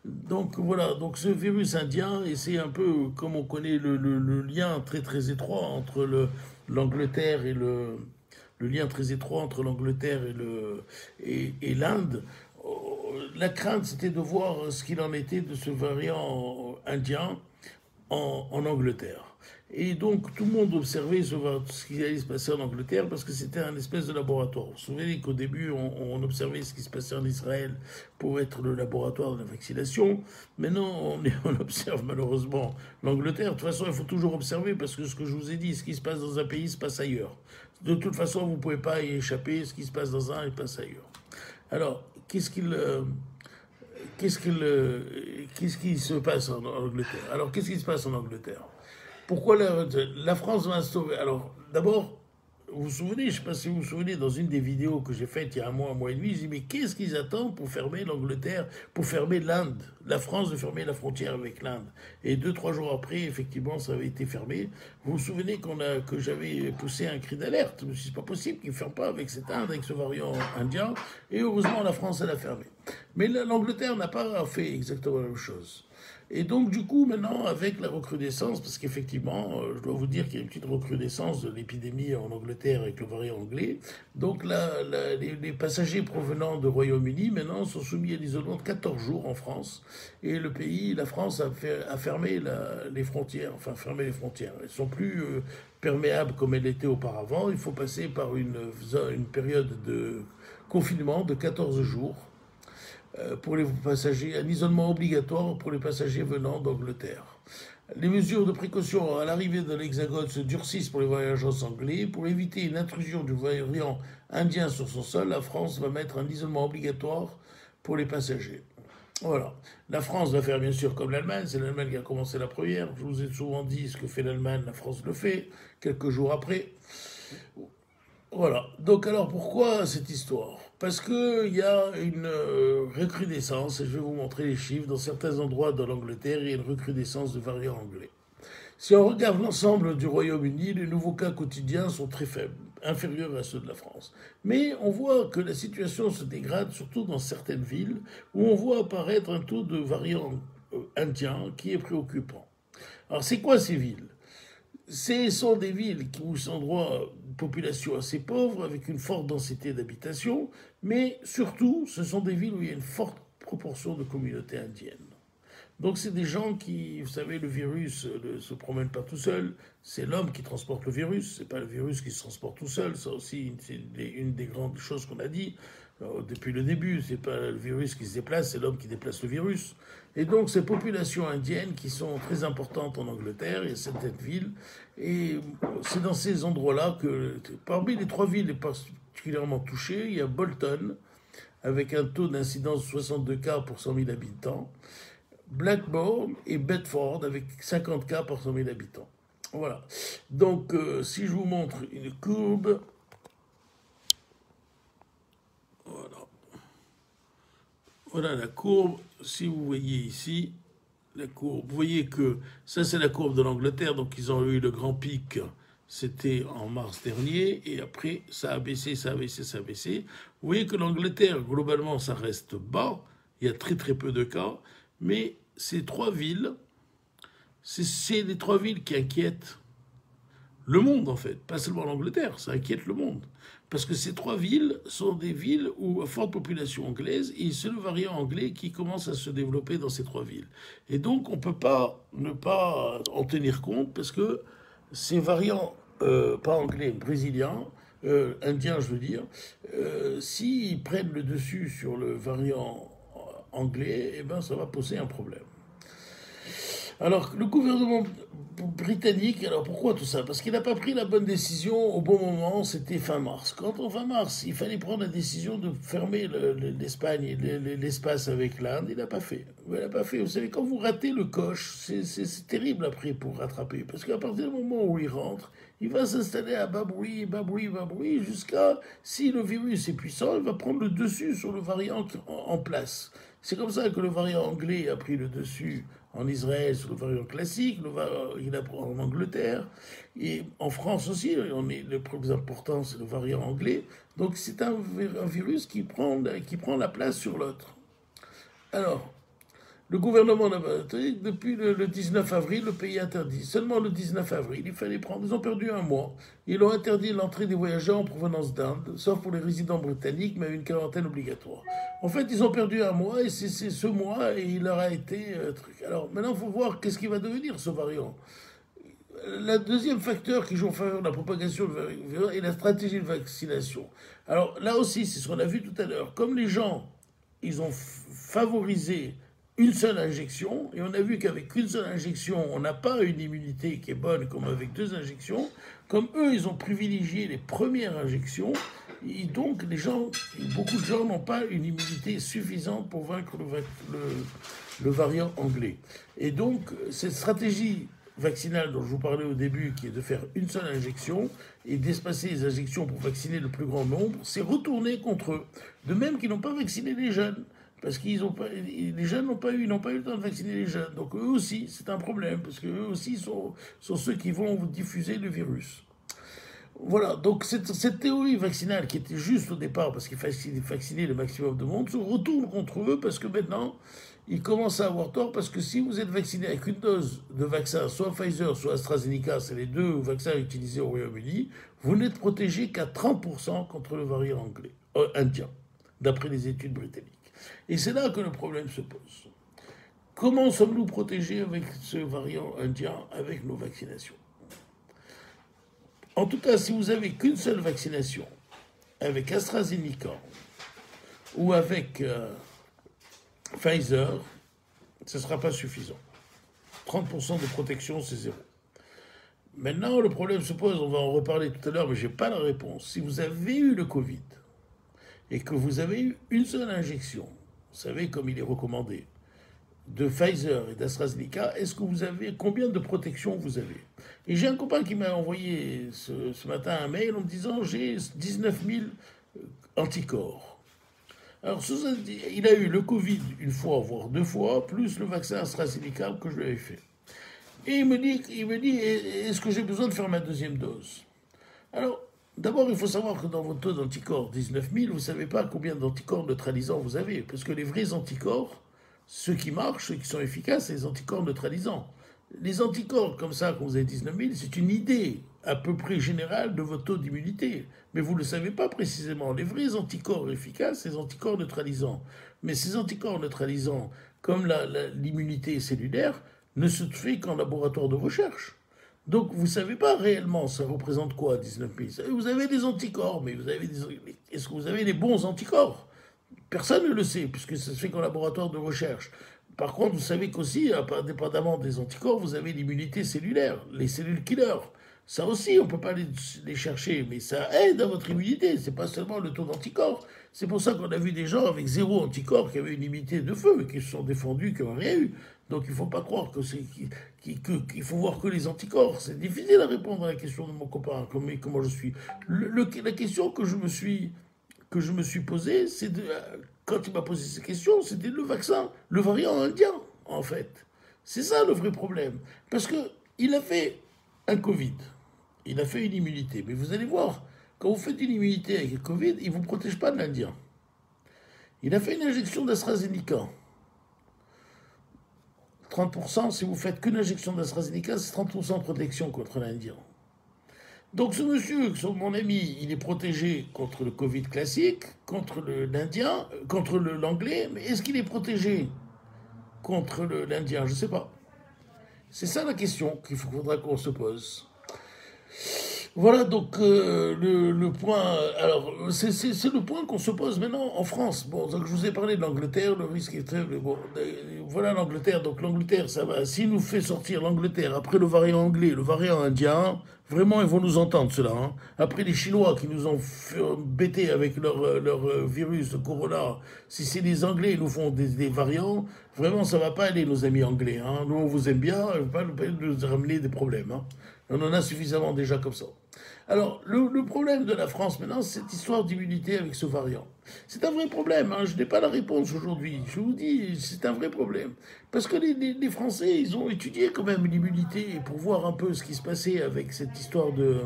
Donc voilà, donc ce virus indien, et c'est un peu comme on connaît le lien très très étroit entre l'Angleterre et le lien très étroit entre l'Angleterre et l'Inde. La crainte, c'était de voir ce qu'il en était de ce variant indien. en Angleterre. Et donc tout le monde observait ce qui allait se passer en Angleterre parce que c'était un espèce de laboratoire. Vous vous souvenez qu'au début on observait ce qui se passait en Israël pour être le laboratoire de la vaccination. Maintenant on observe malheureusement l'Angleterre. De toute façon il faut toujours observer parce que ce que je vous ai dit, ce qui se passe dans un pays se passe ailleurs. De toute façon vous ne pouvez pas y échapper, ce qui se passe dans un il passe ailleurs. Alors qu'est-ce qui se passe en Angleterre? Alors qu'est-ce qui se passe en Angleterre? Pourquoi la France va sauver? Alors, d'abord, vous vous souvenez, je ne sais pas si vous vous souvenez, dans une des vidéos que j'ai faites il y a un mois et demi, j'ai dit, mais qu'est-ce qu'ils attendent pour fermer l'Angleterre, pour fermer l'Inde? La France de fermer la frontière avec l'Inde. Et 2-3 jours après, effectivement, ça avait été fermé. Vous vous souvenez que j'avais poussé un cri d'alerte. Je me suis dit, c'est pas possible qu'ils ne ferment pas avec cette Inde, avec ce variant indien. Et heureusement, la France, elle a fermé. Mais l'Angleterre n'a pas fait exactement la même chose. Et donc, du coup, maintenant, avec la recrudescence, parce qu'effectivement, je dois vous dire qu'il y a une petite recrudescence de l'épidémie en Angleterre avec le variant anglais. Donc, les passagers provenant du Royaume-Uni, maintenant, sont soumis à l'isolement de 14 jours en France. Et le pays, la France, a fermé les frontières. Enfin, fermé les frontières. Elles ne sont plus perméables comme elles l'étaient auparavant. Il faut passer par une période de confinement de 14 jours pour les passagers, un isolement obligatoire pour les passagers venant d'Angleterre. Les mesures de précaution à l'arrivée de l'Hexagone se durcissent pour les voyageurs anglais. Pour éviter une intrusion du variant indien sur son sol, la France va mettre un isolement obligatoire pour les passagers. Voilà. La France va faire bien sûr comme l'Allemagne, c'est l'Allemagne qui a commencé la première. Je vous ai souvent dit ce que fait l'Allemagne, la France le fait, quelques jours après. Voilà. Donc alors pourquoi cette histoire? Parce qu'il y a une recrudescence, et je vais vous montrer les chiffres, dans certains endroits de l'Angleterre, il y a une recrudescence de variants anglais. Si on regarde l'ensemble du Royaume-Uni, les nouveaux cas quotidiens sont très faibles, inférieurs à ceux de la France. Mais on voit que la situation se dégrade, surtout dans certaines villes, où on voit apparaître un taux de variants indiens qui est préoccupant. Alors c'est quoi ces villes? Ce sont des villes où sont droit une population assez pauvre, avec une forte densité d'habitation, mais surtout, ce sont des villes où il y a une forte proportion de communautés indiennes. Donc c'est des gens qui, vous savez, le virus ne se promène pas tout seul, c'est l'homme qui transporte le virus, c'est pas le virus qui se transporte tout seul, ça aussi c'est une des grandes choses qu'on a dit depuis le début, c'est pas le virus qui se déplace, c'est l'homme qui déplace le virus. Et donc ces populations indiennes qui sont très importantes en Angleterre, il y a certaines villes, et c'est dans ces endroits-là que, parmi les 3 villes les particulièrement touchées, il y a Bolton, avec un taux d'incidence de 62 cas pour 100 000 habitants, Blackburn et Bedford avec 50 cas par 100 000 habitants. Voilà. Donc, si je vous montre une courbe, voilà. Voilà la courbe. Si vous voyez ici la courbe, vous voyez que ça c'est la courbe de l'Angleterre. Donc, ils ont eu le grand pic. C'était en mars dernier, et après, ça a baissé, ça a baissé, ça a baissé. Vous voyez que l'Angleterre, globalement, ça reste bas. Il y a très très peu de cas. Mais ces 3 villes, c'est les 3 villes qui inquiètent le monde, en fait. Pas seulement l'Angleterre, ça inquiète le monde. Parce que ces 3 villes sont des villes où à forte population anglaise, et c'est le variant anglais qui commence à se développer dans ces 3 villes. Et donc, on ne peut pas ne pas en tenir compte, parce que ces variants, pas anglais, brésiliens, indiens, je veux dire, s'ils prennent le dessus sur le variant anglais, eh ben, ça va poser un problème. Alors, le gouvernement britannique, alors pourquoi tout ça? Parce qu'il n'a pas pris la bonne décision au bon moment, c'était fin mars. Quand en fin mars, il fallait prendre la décision de fermer l'Espagne et l'espace avec l'Inde, il n'a pas fait. Il n'a pas fait. Vous savez, quand vous ratez le coche, c'est terrible après pour rattraper. Parce qu'à partir du moment où il rentre, il va s'installer à bas bruit, jusqu'à, si le virus est puissant, il va prendre le dessus sur le variant en place. C'est comme ça que le variant anglais a pris le dessus en Israël sur le variant classique, il a en Angleterre, et en France aussi, le plus important c'est le variant anglais. Donc c'est un virus qui prend la place sur l'autre. Alors, Le gouvernement là-bas, depuis le 19 avril, le pays est interdit. Seulement le 19 avril, il fallait prendre. Ils ont perdu un mois. Ils ont interdit l'entrée des voyageurs en provenance d'Inde, sauf pour les résidents britanniques, mais avec une quarantaine obligatoire. En fait, ils ont perdu un mois et c'est ce mois et il leur a été truc. Alors maintenant, il faut voir qu'est-ce qui va devenir ce variant. Le deuxième facteur qui joue en faveur de la propagation du variant est la stratégie de vaccination. Alors là aussi, c'est ce qu'on a vu tout à l'heure. Comme les gens, ils ont favorisé une seule injection, et on a vu qu'avec une seule injection, on n'a pas une immunité qui est bonne comme avec deux injections. Comme eux, ils ont privilégié les premières injections, et donc les gens, beaucoup de gens n'ont pas une immunité suffisante pour vaincre le variant anglais. Et donc, cette stratégie vaccinale dont je vous parlais au début, qui est de faire une seule injection et d'espacer les injections pour vacciner le plus grand nombre, c'est retourné contre eux. De même qu'ils n'ont pas vacciné les jeunes. Parce que les jeunes n'ont pas eu le temps de vacciner les jeunes. Donc eux aussi, c'est un problème, parce qu'eux aussi sont ceux qui vont diffuser le virus. Voilà, donc cette théorie vaccinale qui était juste au départ, parce qu'il fallait vacciner le maximum de monde, se retourne contre eux, parce que maintenant, ils commencent à avoir tort, parce que si vous êtes vacciné avec une dose de vaccin, soit Pfizer, soit AstraZeneca, c'est les deux vaccins utilisés au Royaume-Uni, vous n'êtes protégé qu'à 30% contre le variant indien, d'après les études britanniques. Et c'est là que le problème se pose. Comment sommes-nous protégés avec ce variant indien, avec nos vaccinations? En tout cas, si vous n'avez qu'une seule vaccination, avec AstraZeneca ou avec Pfizer, ce ne sera pas suffisant. 30% de protection, c'est zéro. Maintenant, le problème se pose, on va en reparler tout à l'heure, mais je n'ai pas la réponse. Si vous avez eu le Covid et que vous avez eu une seule injection, vous savez comme il est recommandé, de Pfizer et d'AstraZeneca, est-ce que vous avez, combien de protection vous avez? Et j'ai un copain qui m'a envoyé ce matin un mail en me disant j'ai 19 000 anticorps. Alors, il a eu le Covid une fois, voire deux fois, plus le vaccin AstraZeneca que je lui avais fait. Et il me dit, est-ce que j'ai besoin de faire ma deuxième dose? Alors, d'abord, il faut savoir que dans votre taux d'anticorps, 19 000, vous ne savez pas combien d'anticorps neutralisants vous avez. Parce que les vrais anticorps, ceux qui marchent, ceux qui sont efficaces, c'est les anticorps neutralisants. Les anticorps, comme ça, quand vous avez 19 000, c'est une idée à peu près générale de votre taux d'immunité. Mais vous ne le savez pas précisément. Les vrais anticorps efficaces, c'est les anticorps neutralisants. Mais ces anticorps neutralisants, comme l'immunité cellulaire, ne se fait qu'en laboratoire de recherche. Donc vous ne savez pas réellement ça représente quoi, 19 000. Vous avez des anticorps, mais est-ce que vous avez les bons anticorps? Personne ne le sait, puisque ça se fait qu'en laboratoire de recherche. Par contre, vous savez qu'aussi, indépendamment des anticorps, vous avez l'immunité cellulaire, les cellules killers. Ça aussi, on ne peut pas les chercher, mais ça aide à votre immunité. Ce n'est pas seulement le taux d'anticorps. C'est pour ça qu'on a vu des gens avec zéro anticorps qui avaient une immunité de feu, qui se sont défendus, qui n'ont rien eu. Donc il ne faut pas croire qu'il faut voir que les anticorps. C'est difficile à répondre à la question de mon copain, comment je suis. La question que je me suis posée, c'est quand il m'a posé ces questions, c'était le vaccin, le variant indien, en fait. C'est ça le vrai problème. Parce qu'il a fait un Covid, il a fait une immunité. Mais vous allez voir, quand vous faites une immunité avec le Covid, il ne vous protège pas de l'Indien. Il a fait une injection d'AstraZeneca. 30%, si vous faites qu'une injection d'AstraZeneca, c'est 30% de protection contre l'Indien. Donc ce monsieur, mon ami, il est protégé contre le Covid classique, contre l'Indien, contre l'anglais, mais est-ce qu'il est protégé contre l'Indien? Je ne sais pas. C'est ça la question qu'il faudra qu'on se pose. Voilà donc le point. Alors, c'est le point qu'on se pose maintenant en France. Bon, donc je vous ai parlé de l'Angleterre, le risque est très. Bon, voilà l'Angleterre. Donc l'Angleterre, ça va. S'il nous fait sortir l'Angleterre après le variant anglais, le variant indien, vraiment, ils vont nous entendre cela. Hein. Après les Chinois qui nous ont fait bêter avec leur virus, le corona, si c'est les Anglais qui nous font des variants, vraiment, ça va pas aller, nos amis anglais. Hein. Nous, on vous aime bien, pas nous ramener des problèmes. Hein. On en a suffisamment déjà comme ça. Alors, le problème de la France maintenant, c'est cette histoire d'immunité avec ce variant. C'est un vrai problème, hein, je n'ai pas la réponse aujourd'hui. Je vous dis, c'est un vrai problème. Parce que les Français, ils ont étudié quand même l'immunité pour voir un peu ce qui se passait avec cette histoire de...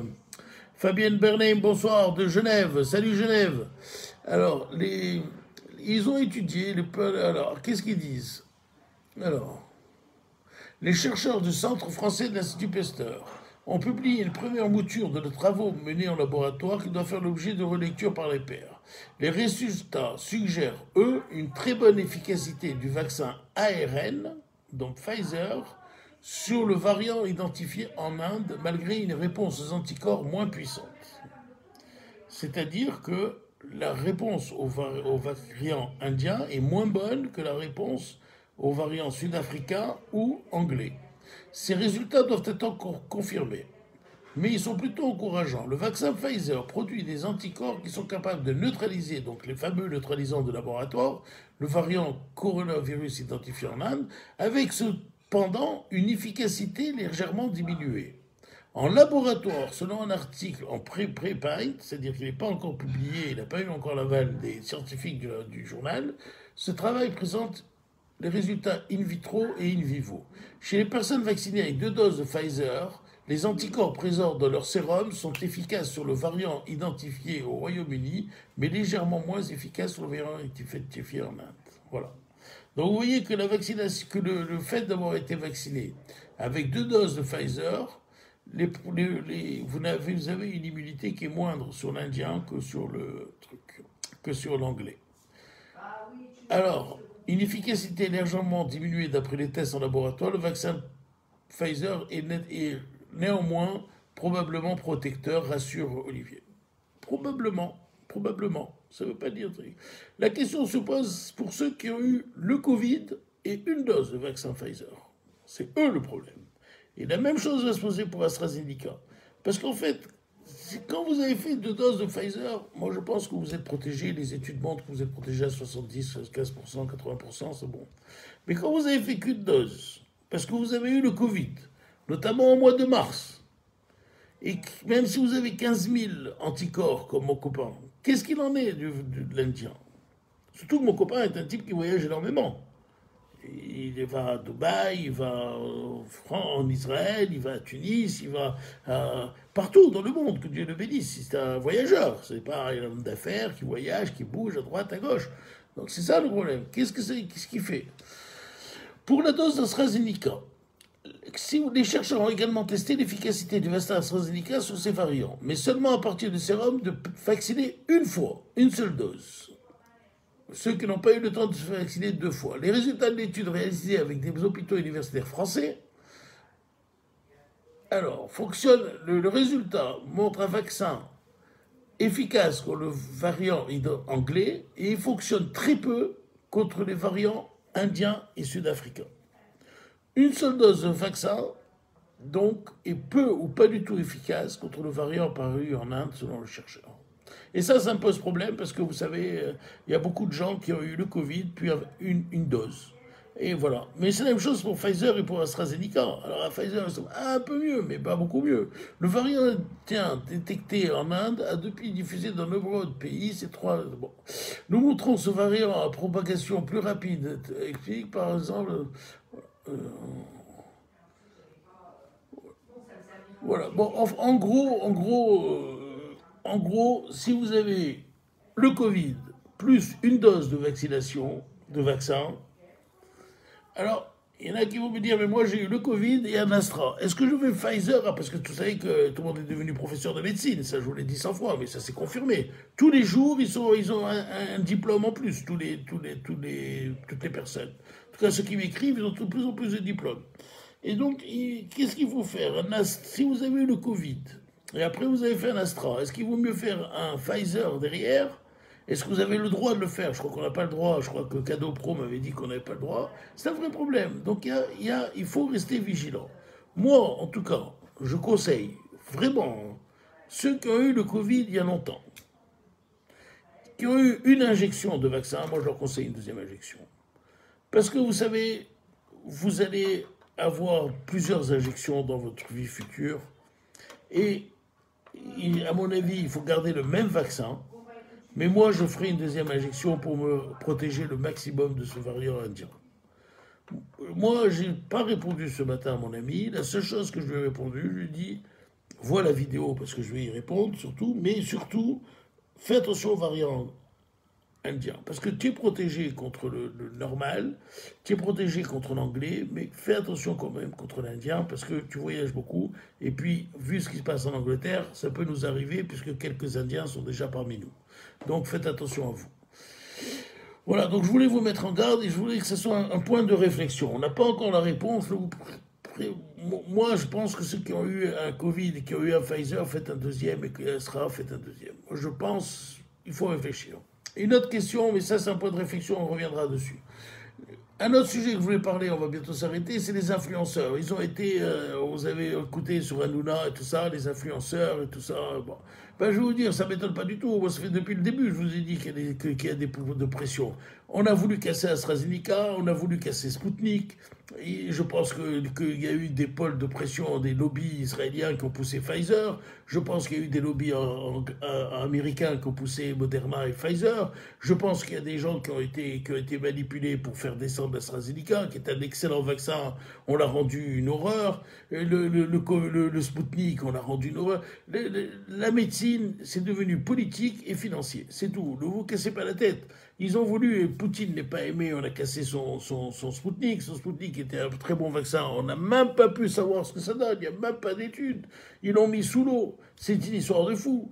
Fabienne Bernheim, bonsoir, de Genève. Salut Genève. Alors, ils ont étudié... Alors, qu'est-ce qu'ils disent? Alors, les chercheurs du Centre français de l'Institut Pasteur ont publié une première mouture de nos travaux menés en laboratoire qui doit faire l'objet de relecture par les pairs. Les résultats suggèrent, eux, une très bonne efficacité du vaccin ARN, donc Pfizer, sur le variant identifié en Inde, malgré une réponse aux anticorps moins puissante. C'est-à-dire que la réponse au variant indien est moins bonne que la réponse aux variants sud-africains ou anglais. Ces résultats doivent être encore confirmés, mais ils sont plutôt encourageants. Le vaccin Pfizer produit des anticorps qui sont capables de neutraliser, donc les fameux neutralisants de laboratoire, le variant coronavirus identifié en Inde, avec cependant une efficacité légèrement diminuée. En laboratoire, selon un article en preprint, c'est-à-dire qu'il n'est pas encore publié, il n'a pas eu encore l'aval des scientifiques du journal, ce travail présente les résultats in vitro et in vivo. Chez les personnes vaccinées avec 2 doses de Pfizer, les anticorps présents dans leur sérum sont efficaces sur le variant identifié au Royaume-Uni, mais légèrement moins efficaces sur le variant identifié en Inde. Voilà. Donc vous voyez que la vaccination, que le fait d'avoir été vacciné avec 2 doses de Pfizer, vous avez une immunité qui est moindre sur l'indien que sur le truc, que sur l'anglais. Alors, une efficacité légèrement diminuée d'après les tests en laboratoire, le vaccin Pfizer est néanmoins probablement protecteur, rassure Olivier. Probablement, ça ne veut pas dire. La question se pose pour ceux qui ont eu le Covid et une dose de vaccin Pfizer. C'est eux le problème. Et la même chose va se poser pour AstraZeneca. Parce qu'en fait, quand vous avez fait 2 doses de Pfizer, moi je pense que vous êtes protégé, les études montrent que vous êtes protégé à 70, 15%, 80%, c'est bon. Mais quand vous avez fait qu'une dose, parce que vous avez eu le Covid, notamment au mois de mars, et même si vous avez 15 000 anticorps comme mon copain, qu'est-ce qu'il en est de l'Indien? Surtout que mon copain est un type qui voyage énormément. Il va à Dubaï, il va en Israël, il va à Tunis, il va partout dans le monde, que Dieu le bénisse. C'est un voyageur, c'est pas un homme d'affaires qui voyage, qui bouge à droite, à gauche. Donc c'est ça le problème. Qu'est-ce qu'il fait? Pour la dose d'AstraZeneca, les chercheurs ont également testé l'efficacité du vaccin AstraZeneca sur ces variants, mais seulement à partir du sérum de vacciner une fois, une seule dose. Ceux qui n'ont pas eu le temps de se faire vacciner 2 fois. Les résultats de l'étude réalisée avec des hôpitaux universitaires français, alors, le résultat montre un vaccin efficace contre le variant anglais et il fonctionne très peu contre les variants indiens et sud-africains. Une seule dose de vaccin, donc, est peu ou pas du tout efficace contre le variant apparu en Inde, selon le chercheur. Et ça me pose problème parce que vous savez, il y a beaucoup de gens qui ont eu le Covid, puis une dose. Et voilà. Mais c'est la même chose pour Pfizer et pour AstraZeneca. Alors à Pfizer, ils sont un peu mieux, mais pas beaucoup mieux. Le variant détecté en Inde a depuis diffusé dans de nombreux pays. Bon. Nous montrons ce variant à propagation plus rapide. Explique par exemple. Voilà. Bon, en gros, si vous avez le Covid plus une dose de vaccination, de vaccin, alors il y en a qui vont me dire, mais moi j'ai eu le Covid et un Astra. Est-ce que je vais Pfizer? Parce que vous savez que tout le monde est devenu professeur de médecine, ça je vous l'ai dit 100 fois, mais ça s'est confirmé. Tous les jours, ils ont un diplôme en plus, toutes les personnes. En tout cas, ceux qui m'écrivent, ils ont de plus en plus de diplômes. Et donc, qu'est-ce qu'il faut faire? Si vous avez eu le Covid, et après vous avez fait un Astra, est-ce qu'il vaut mieux faire un Pfizer derrière? Est-ce que vous avez le droit de le faire? Je crois qu'on n'a pas le droit. Je crois que Cadeau Pro m'avait dit qu'on n'avait pas le droit. C'est un vrai problème. Donc il faut rester vigilant. Moi, en tout cas, je conseille vraiment ceux qui ont eu le Covid il y a longtemps, qui ont eu une injection de vaccin, moi je leur conseille une deuxième injection. Parce que vous savez, vous allez avoir plusieurs injections dans votre vie future. Et à mon avis, il faut garder le même vaccin. Mais moi, je ferai une deuxième injection pour me protéger le maximum de ce variant indien. Moi, je n'ai pas répondu ce matin à mon ami. La seule chose que je lui ai répondu, je lui ai dit, vois la vidéo parce que je vais y répondre surtout, mais surtout, fais attention aux variants indien. Parce que tu es protégé contre le normal, tu es protégé contre l'anglais, mais fais attention quand même contre l'indien, parce que tu voyages beaucoup, et puis, vu ce qui se passe en Angleterre, ça peut nous arriver, puisque quelques Indiens sont déjà parmi nous. Donc faites attention à vous. Voilà, donc je voulais vous mettre en garde, et je voulais que ce soit un point de réflexion. On n'a pas encore la réponse, moi, je pense que ceux qui ont eu un Covid et qui ont eu un Pfizer, faites un deuxième, et que Astra, faites un deuxième. Moi, je pense, il faut réfléchir. Une autre question, mais ça, c'est un point de réflexion, on reviendra dessus. Un autre sujet que je voulais parler, on va bientôt s'arrêter, c'est les influenceurs. Ils ont été, vous avez écouté sur Hanouna et tout ça, les influenceurs et tout ça. Bon. Ben, je vais vous dire, ça ne m'étonne pas du tout. Moi, ça fait depuis le début, je vous ai dit qu'il y a des pouvoirs de pression. On a voulu casser AstraZeneca, on a voulu casser Sputnik. Et je pense qu'il y a eu des pôles de pression, des lobbies israéliens qui ont poussé Pfizer. Je pense qu'il y a eu des lobbies américains qui ont poussé Moderna et Pfizer. Je pense qu'il y a des gens qui ont été manipulés pour faire descendre AstraZeneca, qui est un excellent vaccin. On l'a rendu une horreur. Le Sputnik, on l'a rendu une horreur. La médecine, c'est devenu politique et financier. C'est tout. Ne vous cassez pas la tête. Ils ont voulu, Poutine n'est pas aimé, on a cassé son Sputnik. Son Sputnik était un très bon vaccin. On n'a même pas pu savoir ce que ça donne. Il n'y a même pas d'études. Ils l'ont mis sous l'eau. C'est une histoire de fou.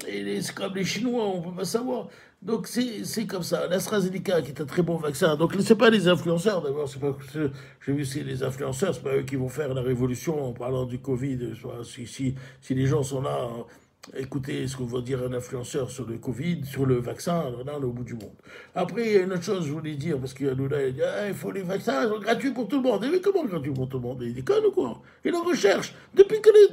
Et c'est comme les Chinois, on ne peut pas savoir. Donc c'est comme ça. L'AstraZeneca, qui est un très bon vaccin. Donc ce n'est pas les influenceurs, d'abord. J'ai vu, c'est les influenceurs, ce n'est pas eux qui vont faire la révolution en parlant du Covid. Si les gens sont là... Écoutez ce que va dire un influenceur sur le Covid, sur le vaccin, alors là, on est au bout du monde. Après, il y a une autre chose que je voulais dire, parce qu'il y a nous là, il dit, il faut les vaccins gratuits pour tout le monde. Mais comment gratuits pour tout le monde? Il déconne ou quoi? Et la recherche, depuis qu'il y a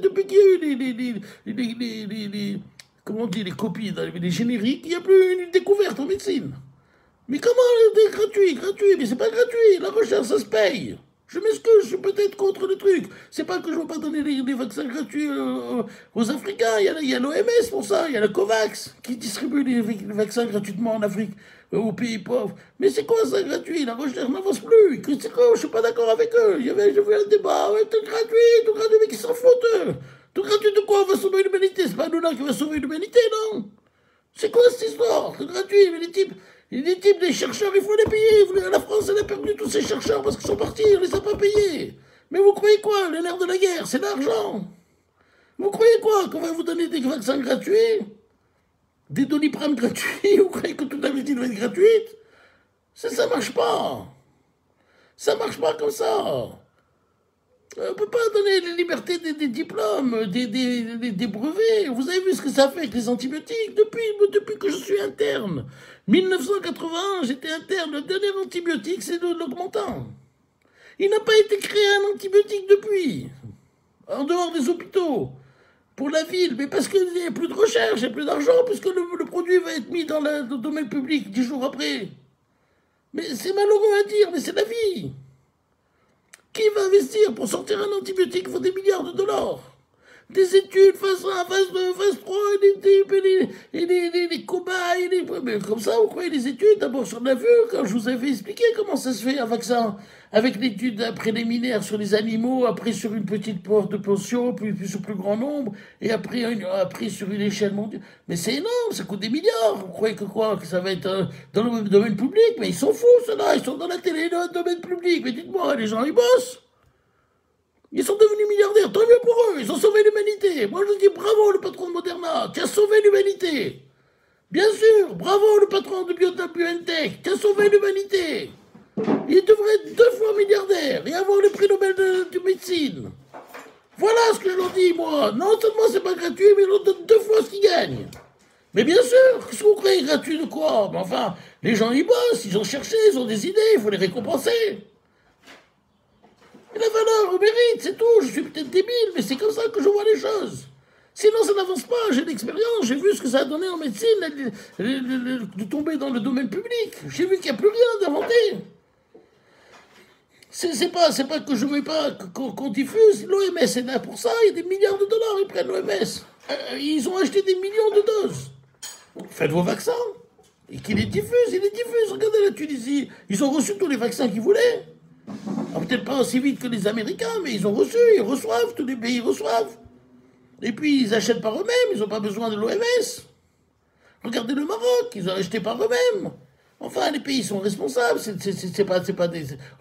eu comment on dit, les copies, les génériques, il n'y a plus une découverte en médecine. Mais comment gratuit? Mais c'est pas gratuit, la recherche, ça se paye. Je m'excuse, je suis peut-être contre le truc. C'est pas que je ne veux pas donner les vaccins gratuits aux Africains. Il y a l'OMS pour ça, il y a la COVAX qui distribue les vaccins gratuitement en Afrique, aux pays pauvres. Mais c'est quoi ça gratuit? La recherche n'avance plus. C'est quoi? Je suis pas d'accord avec eux. J'ai vu un débat, ouais, tout gratuit, mais qui s'en foutent eux. Tout gratuit de quoi? On va sauver l'humanité. C'est pas nous là qui va sauver l'humanité, non? C'est quoi cette histoire? C'est gratuit, mais les types des chercheurs, il faut les payer. La France, elle a perdu tous ses chercheurs parce qu'ils sont partis, on les a pas payés. Mais vous croyez quoi? Le nerf de la guerre, c'est l'argent. Vous croyez quoi? Qu'on va vous donner des vaccins gratuits? Des Doliprane gratuits? Vous croyez que toute la médecine va être gratuite? Ça marche pas. Ça marche pas comme ça. On ne peut pas donner les libertés des diplômes, des brevets. Vous avez vu ce que ça fait avec les antibiotiques depuis que je suis interne. 1981, j'étais interne. Le dernier antibiotique, c'est l'Augmentin. Il n'a pas été créé un antibiotique depuis, en dehors des hôpitaux, pour la ville. Mais parce qu'il n'y a plus de recherche, il n'y a plus d'argent, puisque le produit va être mis dans le domaine public 10 jours après. Mais c'est malheureux à dire, mais c'est la vie. Qui va investir pour sortir un antibiotique? Il faut des milliards de dollars. Des études, phase 1, phase 2, phase 3, les cobayes, mais comme ça, vous croyez les études? D'abord, on a vu, quand je vous avais expliqué comment ça se fait un vaccin, avec l'étude préliminaire sur les animaux, après sur une petite porte de pension, puis sur plus grand nombre, et après sur une échelle mondiale. Mais c'est énorme, ça coûte des milliards. Vous croyez que quoi? Que ça va être dans le domaine public? Mais ils s'en foutent, ceux-là, ils sont dans la télé, dans le domaine public. Mais dites-moi, les gens, ils bossent. Ils sont devenus milliardaires, tant mieux pour eux, ils ont sauvé l'humanité. Moi je dis bravo le patron de Moderna, qui a sauvé l'humanité. Bien sûr, bravo le patron de BioNTech, qui a sauvé l'humanité. Il devrait être 2 fois milliardaire et avoir le prix Nobel de médecine. Voilà ce que je leur dis, moi. Non seulement c'est pas gratuit, mais ils leur donnent 2 fois ce qu'ils gagnent. Mais bien sûr, qu'est-ce que vous croyez gratuit de quoi? Mais enfin, les gens ils bossent, ils ont cherché, ils ont des idées, il faut les récompenser. Et la valeur au mérite, c'est tout. Je suis peut-être débile, mais c'est comme ça que je vois les choses. Sinon, ça n'avance pas. J'ai l'expérience, j'ai vu ce que ça a donné en médecine, de tomber dans le domaine public. J'ai vu qu'il n'y a plus rien d'inventé. C'est pas que je ne veux pas qu'on diffuse. L'OMS est là pour ça. Il y a des milliards de dollars, ils prennent l'OMS. Ils ont acheté des millions de doses. Faites vos vaccins. Et qu'ils les diffusent, ils les diffusent. Regardez la Tunisie. Ils ont reçu tous les vaccins qu'ils voulaient. Peut-être pas aussi vite que les Américains, mais ils ont reçu, ils reçoivent, tous les pays reçoivent. Et puis ils achètent par eux-mêmes, ils n'ont pas besoin de l'OMS. Regardez le Maroc, ils ont acheté par eux-mêmes. Enfin, les pays sont responsables.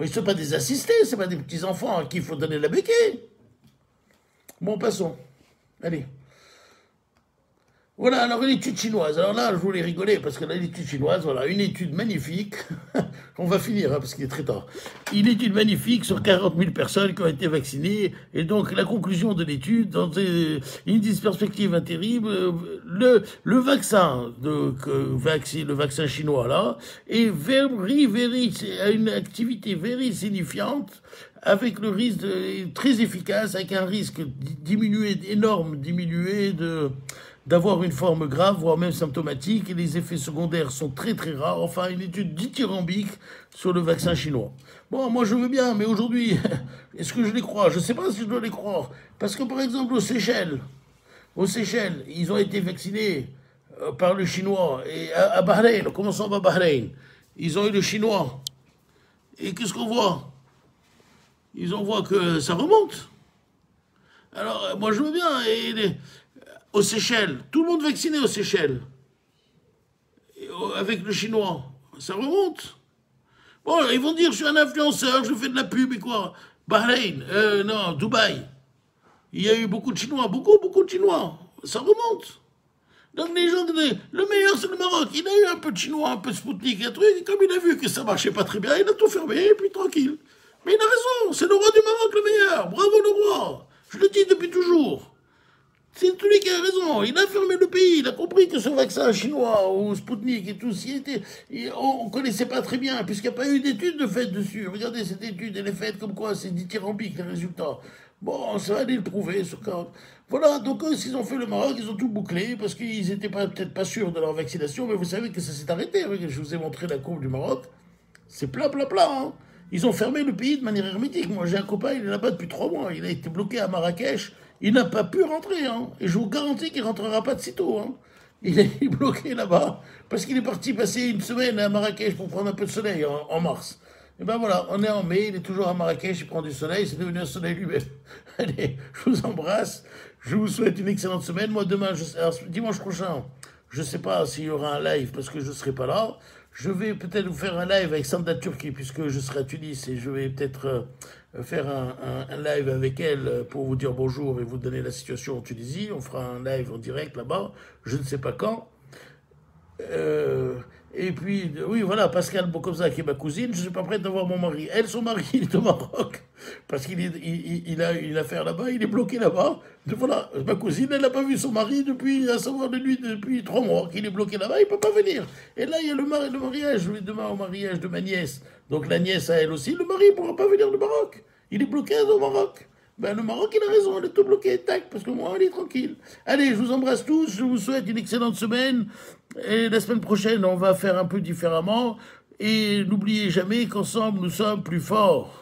Ils sont pas des assistés, c'est pas des petits-enfants à qui il faut donner la béquille. Bon, passons. Allez. Voilà, alors une étude chinoise. Alors là, je voulais rigoler parce que l'étude chinoise, voilà, une étude magnifique. On va finir, hein, parce qu'il est très tard. Une étude magnifique sur 40 000 personnes qui ont été vaccinées. Et donc, la conclusion de l'étude, dans une perspective terrible, le vaccin, le vaccin chinois, là, est a une activité very signifiante, avec le risque très efficace, avec un risque énorme diminué d'avoir une forme grave, voire même symptomatique, et les effets secondaires sont très très rares. Enfin, une étude dithyrambique sur le vaccin chinois. Bon, moi je veux bien, mais aujourd'hui, est-ce que je les crois? Je ne sais pas si je dois les croire. Parce que par exemple, aux Seychelles, ils ont été vaccinés par le chinois. Et à Bahreïn, commençons par Bahreïn, ils ont eu le chinois. Et qu'est-ce qu'on voit? On voit que ça remonte. Alors, moi je veux bien. Aux Seychelles, tout le monde vacciné aux Seychelles, avec le chinois, ça remonte. Bon, ils vont dire, je suis un influenceur, je fais de la pub et quoi. Bahreïn, non, Dubaï, il y a eu beaucoup de Chinois, beaucoup de Chinois, ça remonte. Donc les gens, le meilleur c'est le Maroc, il a eu un peu de Chinois, un peu de Spoutnik, un truc, et comme il a vu que ça marchait pas très bien, il a tout fermé, et puis tranquille. Mais il a raison, c'est le roi du Maroc le meilleur, bravo le roi, je le dis depuis toujours. C'est celui qui a raison. Il a fermé le pays. Il a compris que ce vaccin chinois ou Spoutnik et tout, on ne connaissait pas très bien, puisqu'il n'y a pas eu d'études de fait dessus. Regardez cette étude, elle est faite comme quoi c'est dithyrambique les résultats. Bon, ça va aller le prouver, ce cas. Voilà, donc s'ils ont fait le Maroc, ils ont tout bouclé, parce qu'ils n'étaient peut-être pas sûrs de leur vaccination, mais vous savez que ça s'est arrêté. Je vous ai montré la courbe du Maroc. C'est plat. Hein. Ils ont fermé le pays de manière hermétique. Moi, j'ai un copain, il est là-bas depuis 3 mois. Il a été bloqué à Marrakech. Il n'a pas pu rentrer, hein. Et je vous garantis qu'il ne rentrera pas de sitôt, hein. Il est bloqué là-bas, parce qu'il est parti passer une semaine à Marrakech pour prendre un peu de soleil en mars. Et ben voilà, on est en mai, il est toujours à Marrakech, il prend du soleil, c'est devenu un soleil lui-même. Allez, je vous embrasse, je vous souhaite une excellente semaine. Moi, demain, dimanche prochain, je ne sais pas s'il y aura un live, parce que je ne serai pas là. Je vais peut-être vous faire un live avec Sanda Turki, puisque je serai à Tunis, et je vais peut-être faire un live avec elle pour vous dire bonjour et vous donner la situation en Tunisie. On fera un live en direct là-bas, je ne sais pas quand. Et puis, oui, voilà, Pascal Bokomza, qui est ma cousine, je ne suis pas prête d'avoir mon mari. Elle, son mari, il est au Maroc, parce qu'il a une affaire là-bas, il est bloqué là-bas. Voilà, ma cousine, elle n'a pas vu son mari depuis, à savoir de lui, depuis 3 mois, qu'il est bloqué là-bas, il ne peut pas venir. Et là, il y a le mariage, je vais demain au mariage de ma nièce. Donc la nièce à elle aussi, le mari ne pourra pas venir du Maroc. Il est bloqué au Maroc. Ben, le Maroc, il a raison, il est tout bloqué, tac, parce que moi, il est tranquille. Allez, je vous embrasse tous, je vous souhaite une excellente semaine. Et la semaine prochaine, on va faire un peu différemment. Et n'oubliez jamais qu'ensemble, nous sommes plus forts.